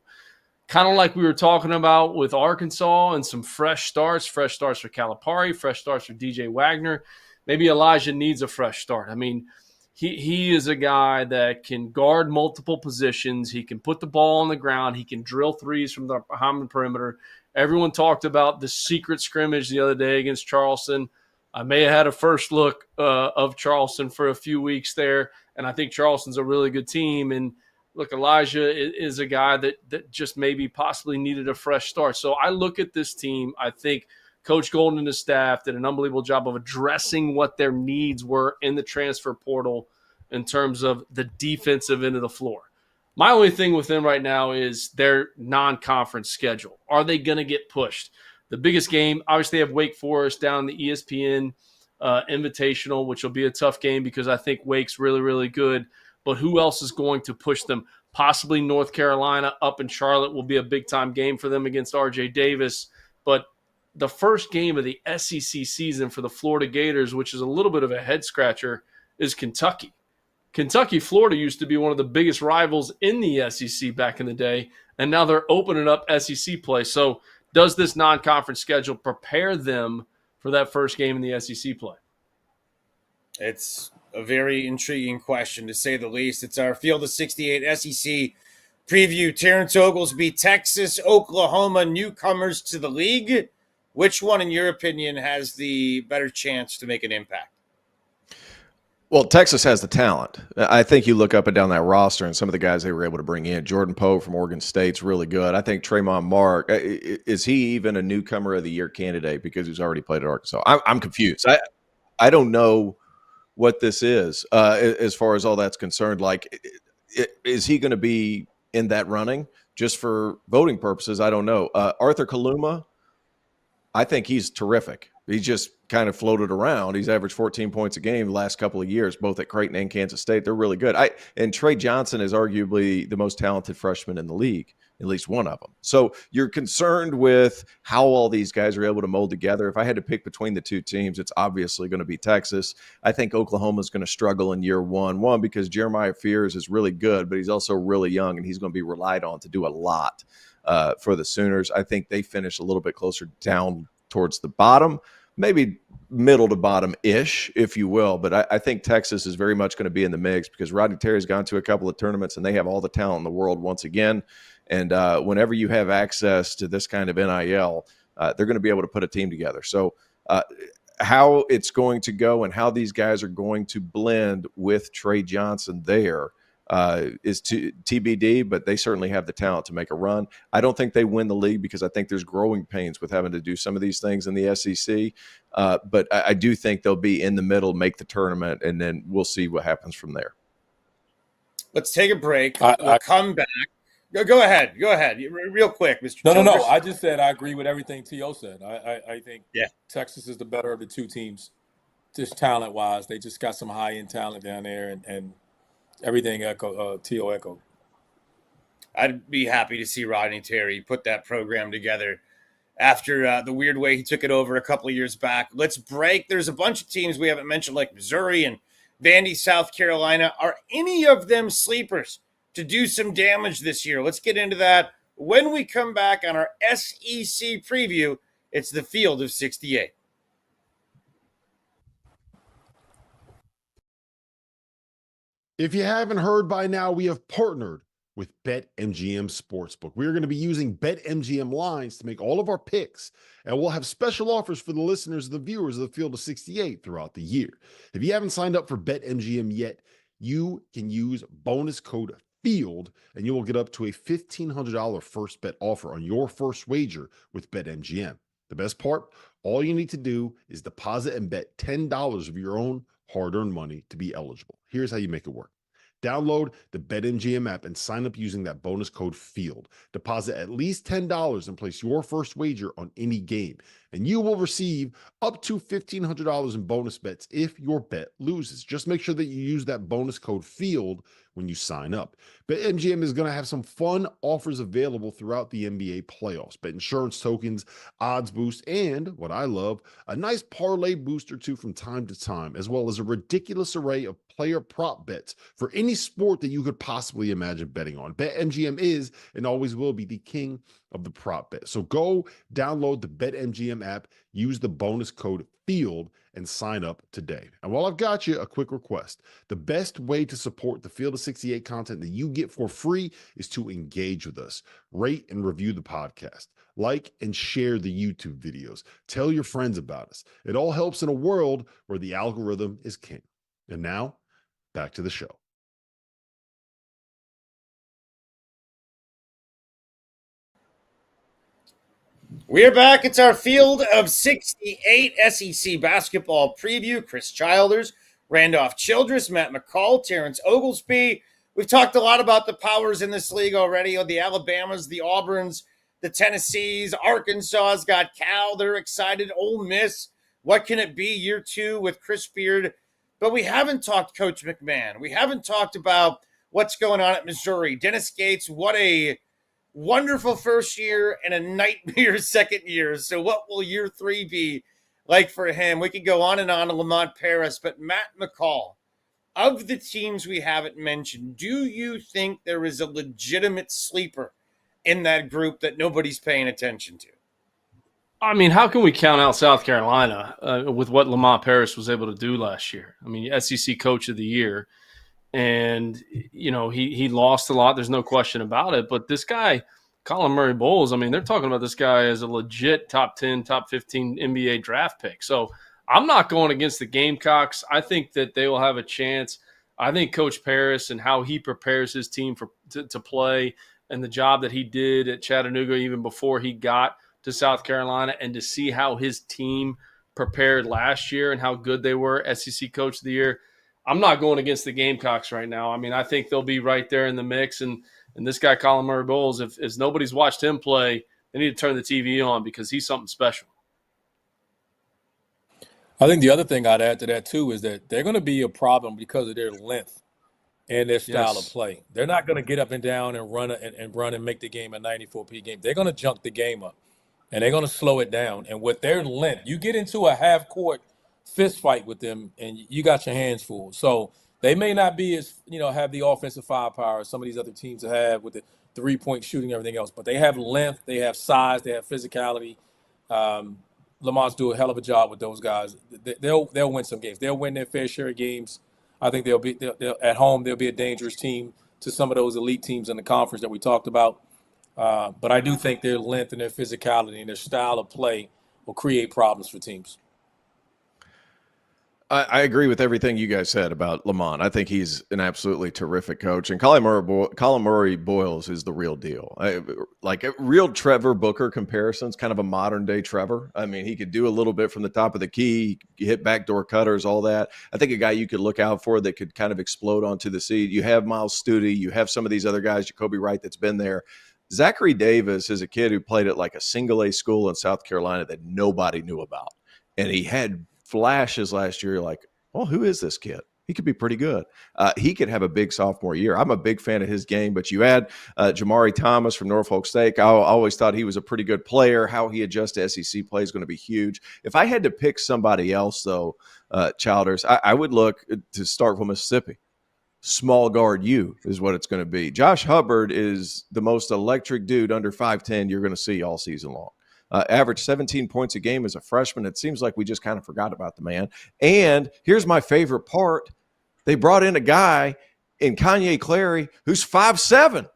Kind of like we were talking about with Arkansas and some fresh starts for Calipari, fresh starts for DJ Wagner. Maybe Elijah needs a fresh start. I mean, he is a guy that can guard multiple positions. He can put the ball on the ground. He can drill threes from behind the perimeter. Everyone talked about the secret scrimmage the other day against Charleston. I may have had a first look of Charleston for a few weeks there, and I think Charleston's a really good team. And look, Elijah is a guy that just maybe possibly needed a fresh start. So I look at this team. I think Coach Golden and his staff did an unbelievable job of addressing what their needs were in the transfer portal in terms of the defensive end of the floor. My only thing with them right now is their non-conference schedule. Are they going to get pushed? The biggest game, obviously, they have Wake Forest down the ESPN Invitational, which will be a tough game because I think Wake's really, really good. But who else is going to push them? Possibly North Carolina up in Charlotte will be a big-time game for them against R.J. Davis. But the first game of the SEC season for the Florida Gators, which is a little bit of a head-scratcher, is Kentucky. Kentucky, Florida used to be one of the biggest rivals in the SEC back in the day, and now they're opening up SEC play. So does this non-conference schedule prepare them for that first game in the SEC play? It's a very intriguing question, to say the least. It's our Field of 68 SEC preview. Terrence Oglesby, Texas, Oklahoma, newcomers to the league. Which one, in your opinion, has the better chance to make an impact? Well, Texas has the talent. I think you look up and down that roster and some of the guys they were able to bring in. Jordan Poe from Oregon State's really good. I think Tremont Mark, is he even a newcomer of the year candidate because he's already played at Arkansas? I'm confused. I don't know what this is as far as all that's concerned. Like, is he going to be in that running just for voting purposes? I don't know. Arthur Kaluma, I think he's terrific. He's just kind of floated around. He's averaged 14 points a game the last couple of years, both at Creighton and Kansas State. They're really good. And Trey Johnson is arguably the most talented freshman in the league, at least one of them. So you're concerned with how all these guys are able to mold together. If I had to pick between the two teams, it's obviously going to be Texas. I think Oklahoma is going to struggle in year one because Jeremiah Fears is really good, but he's also really young, and he's going to be relied on to do a lot for the Sooners. I think they finish a little bit closer down towards the bottom, maybe middle to bottom-ish, if you will. But I think Texas is very much going to be in the mix because Rodney Terry's gone to a couple of tournaments, and they have all the talent in the world once again. And whenever you have access to this kind of NIL, they're going to be able to put a team together. So how it's going to go and how these guys are going to blend with Trey Johnson there is TBD, but they certainly have the talent to make a run. I don't think they win the league because I think there's growing pains with having to do some of these things in the SEC. But I do think they'll be in the middle, make the tournament, and then we'll see what happens from there. Let's take a break. We'll come back. Go ahead. Real quick, Mr. No. I just said I agree with everything T.O. said. I think Texas is the better of the two teams, just talent-wise. They just got some high-end talent down there, and everything T.O. echoed. I'd be happy to see Rodney Terry put that program together after the weird way he took it over a couple of years back. Let's break. There's a bunch of teams we haven't mentioned, like Missouri and Vandy, South Carolina. Are any of them sleepers to do some damage this year? Let's get into that when we come back on our SEC preview. It's the Field of 68. If you haven't heard by now, we have partnered with BetMGM Sportsbook. We're going to be using BetMGM lines to make all of our picks, and we'll have special offers for the listeners and the viewers of the Field of 68 throughout the year. If you haven't signed up for BetMGM yet, you can use bonus code FIELD, and you will get up to a $1,500 first bet offer on your first wager with BetMGM. The best part, all you need to do is deposit and bet $10 of your own hard-earned money to be eligible. Here's how you make it work. Download the BetMGM app and sign up using that bonus code FIELD. Deposit at least $10 and place your first wager on any game, and you will receive up to $1,500 in bonus bets if your bet loses. Just make sure that you use that bonus code FIELD when you sign up. BetMGM is going to have some fun offers available throughout the NBA playoffs. Bet insurance tokens, odds boost, and what I love, a nice parlay booster too from time to time, as well as a ridiculous array of player prop bets for any sport that you could possibly imagine betting on. BetMGM is and always will be the king of the prop bet. So go download the BetMGM app, use the bonus code FIELD, and sign up today. And while I've got you, a quick request. The best way to support the Field of 68 content that you get for free is to engage with us. Rate and review the podcast. Like and share the YouTube videos. Tell your friends about us. It all helps in a world where the algorithm is king. And now, back to the show. We're back. It's our Field of 68 SEC basketball preview. Chris Childers, Randolph Childress, Matt McCall, Terrence Oglesby. We've talked a lot about the powers in this league already. The Alabamas, the Auburns, the Tennessees, Arkansas's got Cal. They're excited. Ole Miss. What can it be year two with Chris Beard? But we haven't talked Coach McMahon. We haven't talked about what's going on at Missouri. Dennis Gates, what a wonderful first year and a nightmare second year. So what will year three be like for him? We could go on and Lamont Paris, but Matt McCall, of the teams we haven't mentioned, do you think there is a legitimate sleeper in that group that nobody's paying attention to? I mean, how can we count out South Carolina with what Lamont Paris was able to do last year? I mean, SEC Coach of the Year, and he lost a lot. There's no question about it. But this guy, Colin Murray-Bowles, I mean, they're talking about this guy as a legit top 10, top 15 NBA draft pick. So I'm not going against the Gamecocks. I think that they will have a chance. I think Coach Paris and how he prepares his team to play, and the job that he did at Chattanooga even before he got to South Carolina, and to see how his team prepared last year and how good they were, SEC Coach of the Year. I'm not going against the Gamecocks right now. I mean, I think they'll be right there in the mix. And this guy, Colin Murray-Bowles, if nobody's watched him play, they need to turn the TV on because he's something special. I think the other thing I'd add to that, too, is that they're going to be a problem because of their length and their style of play. They're not going to get up and down and run and make the game a 94P game. They're going to junk the game up. And they're going to slow it down. And with their length, you get into a half-court fist fight with them, and you got your hands full. So they may not be as, have the offensive firepower as some of these other teams have with the three-point shooting and everything else. But they have length, they have size, they have physicality. Lamont's do a hell of a job with those guys. They'll win some games. They'll win their fair share of games. I think they'll at home. They'll be a dangerous team to some of those elite teams in the conference that we talked about. But I do think their length and their physicality and their style of play will create problems for teams. I agree with everything you guys said about Lamont. I think he's an absolutely terrific coach. And Colin Murray-Boyles is the real deal. Like a real Trevor Booker comparisons, kind of a modern-day Trevor. I mean, he could do a little bit from the top of the key, hit backdoor cutters, all that. I think a guy you could look out for that could kind of explode onto the seed. You have Miles Studi. You have some of these other guys, Jacoby Wright, that's been there. Zachary Davis is a kid who played at like a single-A school in South Carolina that nobody knew about. And he had flashes last year like, well, who is this kid? He could be pretty good. He could have a big sophomore year. I'm a big fan of his game, but you add Jamari Thomas from Norfolk State. I always thought he was a pretty good player. How he adjusts to SEC play is going to be huge. If I had to pick somebody else, though, Childress, I would look to Starkville, Mississippi. Small guard U is what it's going to be. Josh Hubbard is the most electric dude under 5'10" you're going to see all season long. Averaged 17 points a game as a freshman. It seems like we just kind of forgot about the man. And here's my favorite part. They brought in a guy in Kanye Clary who's 5'7".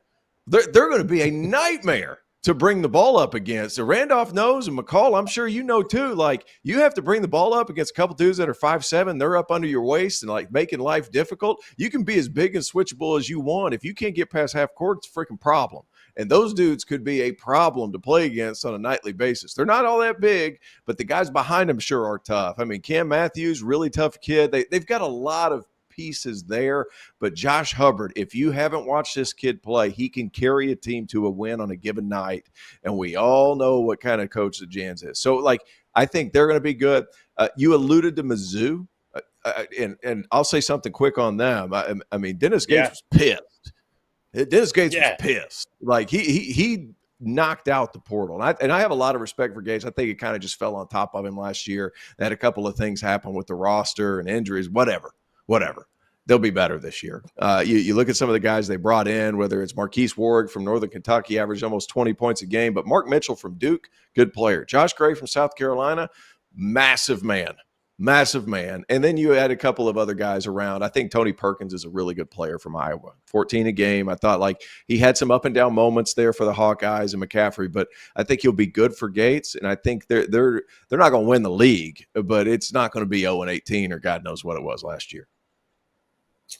They're going to be a nightmare to bring the ball up against. So Randolph knows, and McCall, I'm sure you know too, like you have to bring the ball up against a couple dudes that are 5'7". They're up under your waist and like making life difficult. You can be as big and switchable as you want. If you can't get past half court, it's a freaking problem. And those dudes could be a problem to play against on a nightly basis. They're not all that big, but the guys behind them sure are tough. I mean, Cam Matthews, really tough kid. They've got a lot of pieces there. But Josh Hubbard, if you haven't watched this kid play, he can carry a team to a win on a given night. And we all know what kind of coach the Jans is. So, like, I think they're going to be good. You alluded to Mizzou, and I'll say something quick on them. I mean, Dennis Gates was pissed. Dennis Gates was pissed. Like he knocked out the portal. And I have a lot of respect for Gates. I think it kind of just fell on top of him last year. They had a couple of things happen with the roster and injuries, whatever. They'll be better this year. You look at some of the guys they brought in, whether it's Marquise Ward from Northern Kentucky, averaged almost 20 points a game, but Mark Mitchell from Duke, good player. Josh Gray from South Carolina, massive man. And then you add a couple of other guys around. I think Tony Perkins is a really good player from Iowa. 14 a game. I thought like he had some up and down moments there for the Hawkeyes and McCaffrey, but I think he'll be good for Gates. And I think they're not going to win the league, but it's not going to be 0-18 or God knows what it was last year.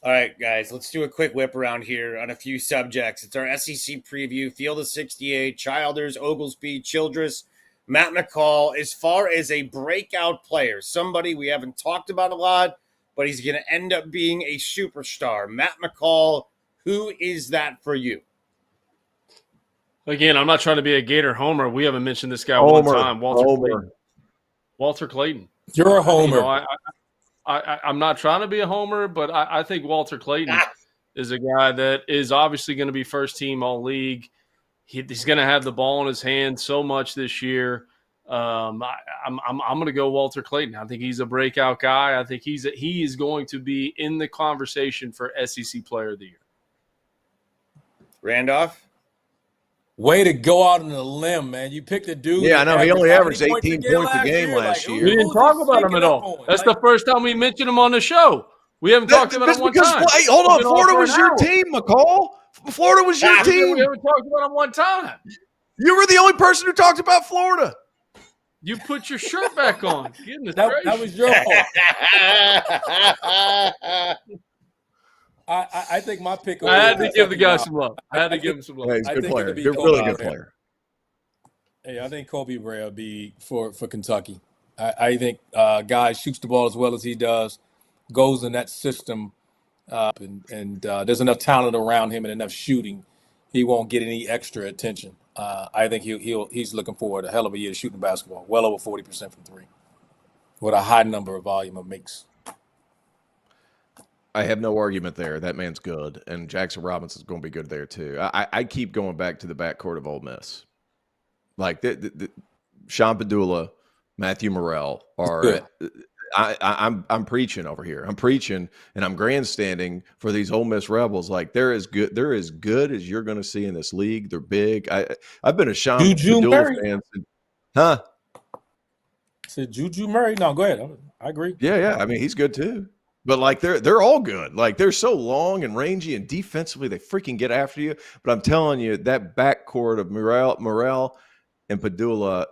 All right, guys, let's do a quick whip around here on a few subjects. It's our SEC preview, Field of 68, Childers, Oglesby, Childress, Matt McCall. As far as a breakout player, somebody we haven't talked about a lot, but he's going to end up being a superstar. Matt McCall, who is that for you? Again, I'm not trying to be a Gator homer. We haven't mentioned this guy one time. Walter Clayton. You're a homer. You know, I'm not trying to be a homer, but I think Walter Clayton is a guy that is obviously going to be first team all league. He's going to have the ball in his hand so much this year. I'm going to go Walter Clayton. I think he's a breakout guy. I think he is going to be in the conversation for SEC Player of the Year. Randolph? Way to go out on a limb, man. You picked a dude. Yeah, I know. He only averaged 18 points a game last year. We didn't talk about him at all. That's the first time we mentioned him on the show. We haven't talked about him one time. Hey, hold on. Florida was your team, McCall. Florida was your team. We haven't talked about him one time. You were the only person who talked about Florida. You put your shirt back on. That was your fault. I think my pick. I had to give the guy some love. I had to give him some love. Yeah, he's a good player. He's a really good player. Hey, I think Kobe Bray will be for Kentucky. I think guy shoots the ball as well as he does, goes in that system, and there's enough talent around him and enough shooting. He won't get any extra attention. I think he's looking forward to a hell of a year shooting basketball, well over 40% from three, with a high number of volume of makes. I have no argument there. That man's good, and Jackson Robinson's going to be good there too. I keep going back to the backcourt of Ole Miss, like the Sean Padula, Matthew Morrell are. I'm preaching over here. I'm preaching, and I'm grandstanding for these Ole Miss Rebels. Like they're as good as you're going to see in this league. They're big. I've been a Sean Padula fan. Huh? Said Juju Murray. No, go ahead. I agree. Yeah. I mean, he's good too. But like they're all good. Like they're so long and rangy, and defensively they freaking get after you. But I'm telling you, that backcourt of Morrell and Padula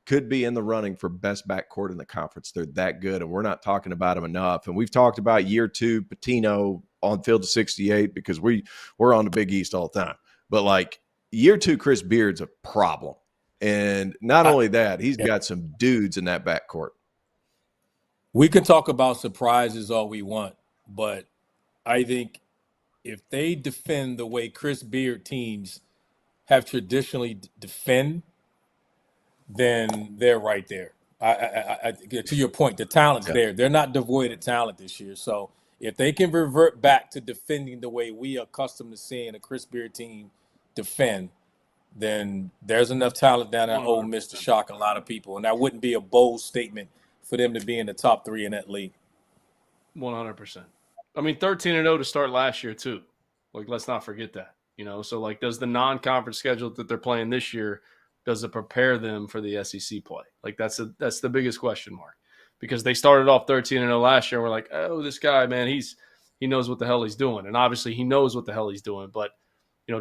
could be in the running for best backcourt in the conference. They're that good, and we're not talking about them enough. And we've talked about year 2 Patino on field to 68 because we're on the Big East all the time. But like year 2 Chris Beard's a problem, and not only that, he's got some dudes in that backcourt. We can talk about surprises all we want, but I think if they defend the way Chris Beard teams have traditionally defend, then they're right there. I to your point, the talent's there. They're not devoid of talent this year. So if they can revert back to defending the way we are accustomed to seeing a Chris Beard team defend, then there's enough talent down at Ole Miss to shock a lot of people. And that wouldn't be a bold statement for them to be in the top 3 in that league. 100%. I mean, 13-0 to start last year too. Like, let's not forget that. So like, does the non-conference schedule that they're playing this year, does it prepare them for the SEC play? Like, that's the biggest question mark, because they started off 13-0 last year. And we're like, oh, this guy, man, he knows what the hell he's doing, and obviously he knows what the hell he's doing. But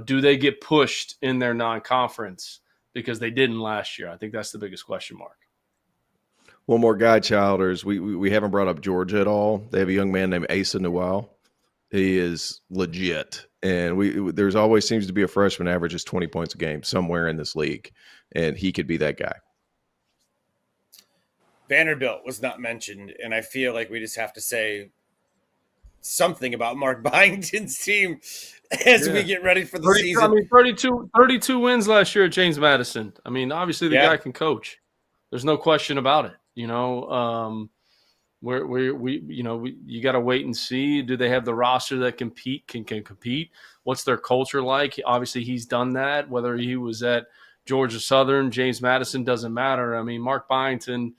do they get pushed in their non-conference because they didn't last year? I think that's the biggest question mark. One more guy, Childers. We haven't brought up Georgia at all. They have a young man named Asa Newell. He is legit. And there's always seems to be a freshman averages 20 points a game somewhere in this league, and he could be that guy. Vanderbilt was not mentioned, and I feel like we just have to say something about Mark Byington's team as we get ready for the season. I mean, 32 wins last year at James Madison. I mean, obviously the guy can coach. There's no question about it. You got to wait and see. Do they have the roster that can compete? What's their culture like? Obviously, he's done that. Whether he was at Georgia Southern, James Madison, doesn't matter. I mean, Mark Byington,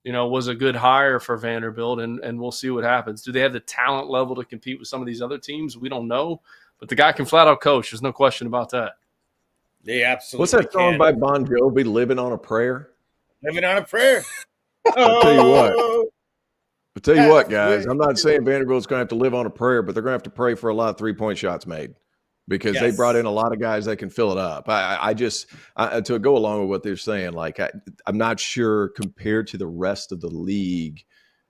was a good hire for Vanderbilt, and we'll see what happens. Do they have the talent level to compete with some of these other teams? We don't know, but the guy can flat out coach. There's no question about that. They absolutely. What's that song by Bon Jovi? "Living on a Prayer." Living on a prayer. I'll tell you what, guys. I'm not saying Vanderbilt's going to have to live on a prayer, but they're going to have to pray for a lot of 3-point shots made, because they brought in a lot of guys that can fill it up. To go along with what they're saying, like I'm not sure compared to the rest of the league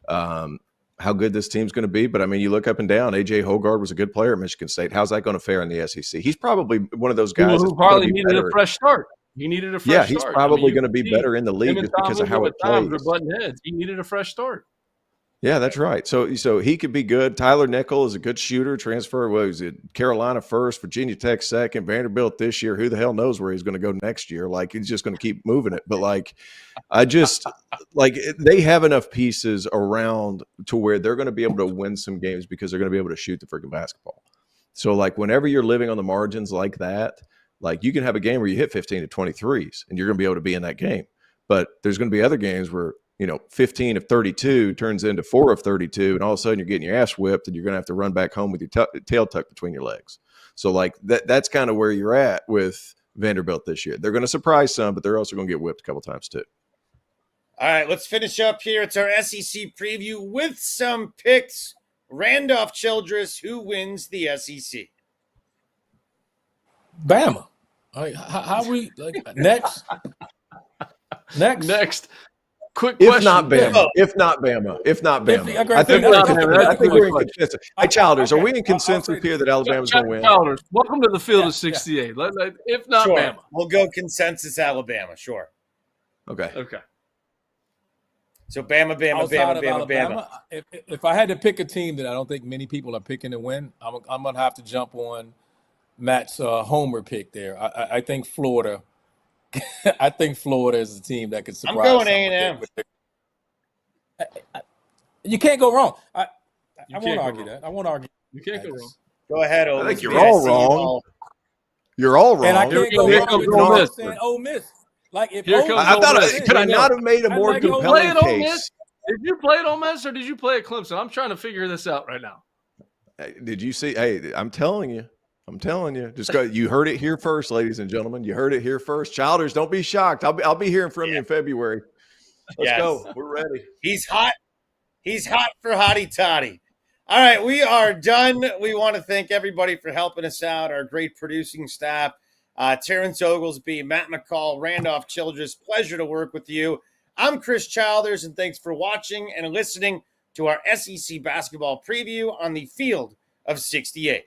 how good this team's going to be. But I mean, you look up and down. AJ Hoggard was a good player at Michigan State. How's that going to fare in the SEC? He's probably one of those guys who probably needed a fresh start. He needed a fresh start. Yeah, he's probably going to be better in the league just because of how it plays. He needed a fresh start. Yeah, that's right. So he could be good. Tyler Nickel is a good shooter. Transfer, was it Carolina first, Virginia Tech second, Vanderbilt this year. Who the hell knows where he's going to go next year? Like, he's just going to keep moving it. But they have enough pieces around to where they're going to be able to win some games because they're going to be able to shoot the freaking basketball. So like whenever you're living on the margins like that, like you can have a game where you hit 15 to 23s and you're going to be able to be in that game. But there's going to be other games where, 15 of 32 turns into 4 of 32, and all of a sudden you're getting your ass whipped, and you're going to have to run back home with your tail tucked between your legs. So, like, that's kind of where you're at with Vanderbilt this year. They're going to surprise some, but they're also going to get whipped a couple times too. All right, let's finish up here. It's our SEC preview with some picks. Randolph Childress, who wins the SEC? Bama. How we like next? Next. Quick question. If not Bama. I think we're in consensus. Hey, Childers, are we in consensus here that Alabama's going to win? Childers, welcome to the field of 68. If not sure. Bama. We'll go consensus Alabama, sure. Okay. So Bama. Alabama, if I had to pick a team that I don't think many people are picking to win, I'm going to have to jump on Matt's homer pick there. I think Florida. I think Florida is a team that could surprise. I'm going A&M. You can't go wrong. I won't argue that. I won't argue. You can't go wrong. Go ahead, Ole Miss. I think you're all wrong. You're all wrong. And I can't go wrong with saying Ole Miss. Like if could I not have made a more compelling case? Did you play at Ole Miss or did you play at Clemson? I'm trying to figure this out right now. Did you see? Hey, I'm telling you. Just go. You heard it here first, ladies and gentlemen. You heard it here first. Childers, don't be shocked. I'll be hearing from you in February. Let's go. We're ready. He's hot. He's hot for hotty toddy. All right, we are done. We want to thank everybody for helping us out. Our great producing staff, Terrence Oglesby, Matt McCall, Randolph Childress. Pleasure to work with you. I'm Chris Childers, and thanks for watching and listening to our SEC basketball preview on the field of 68.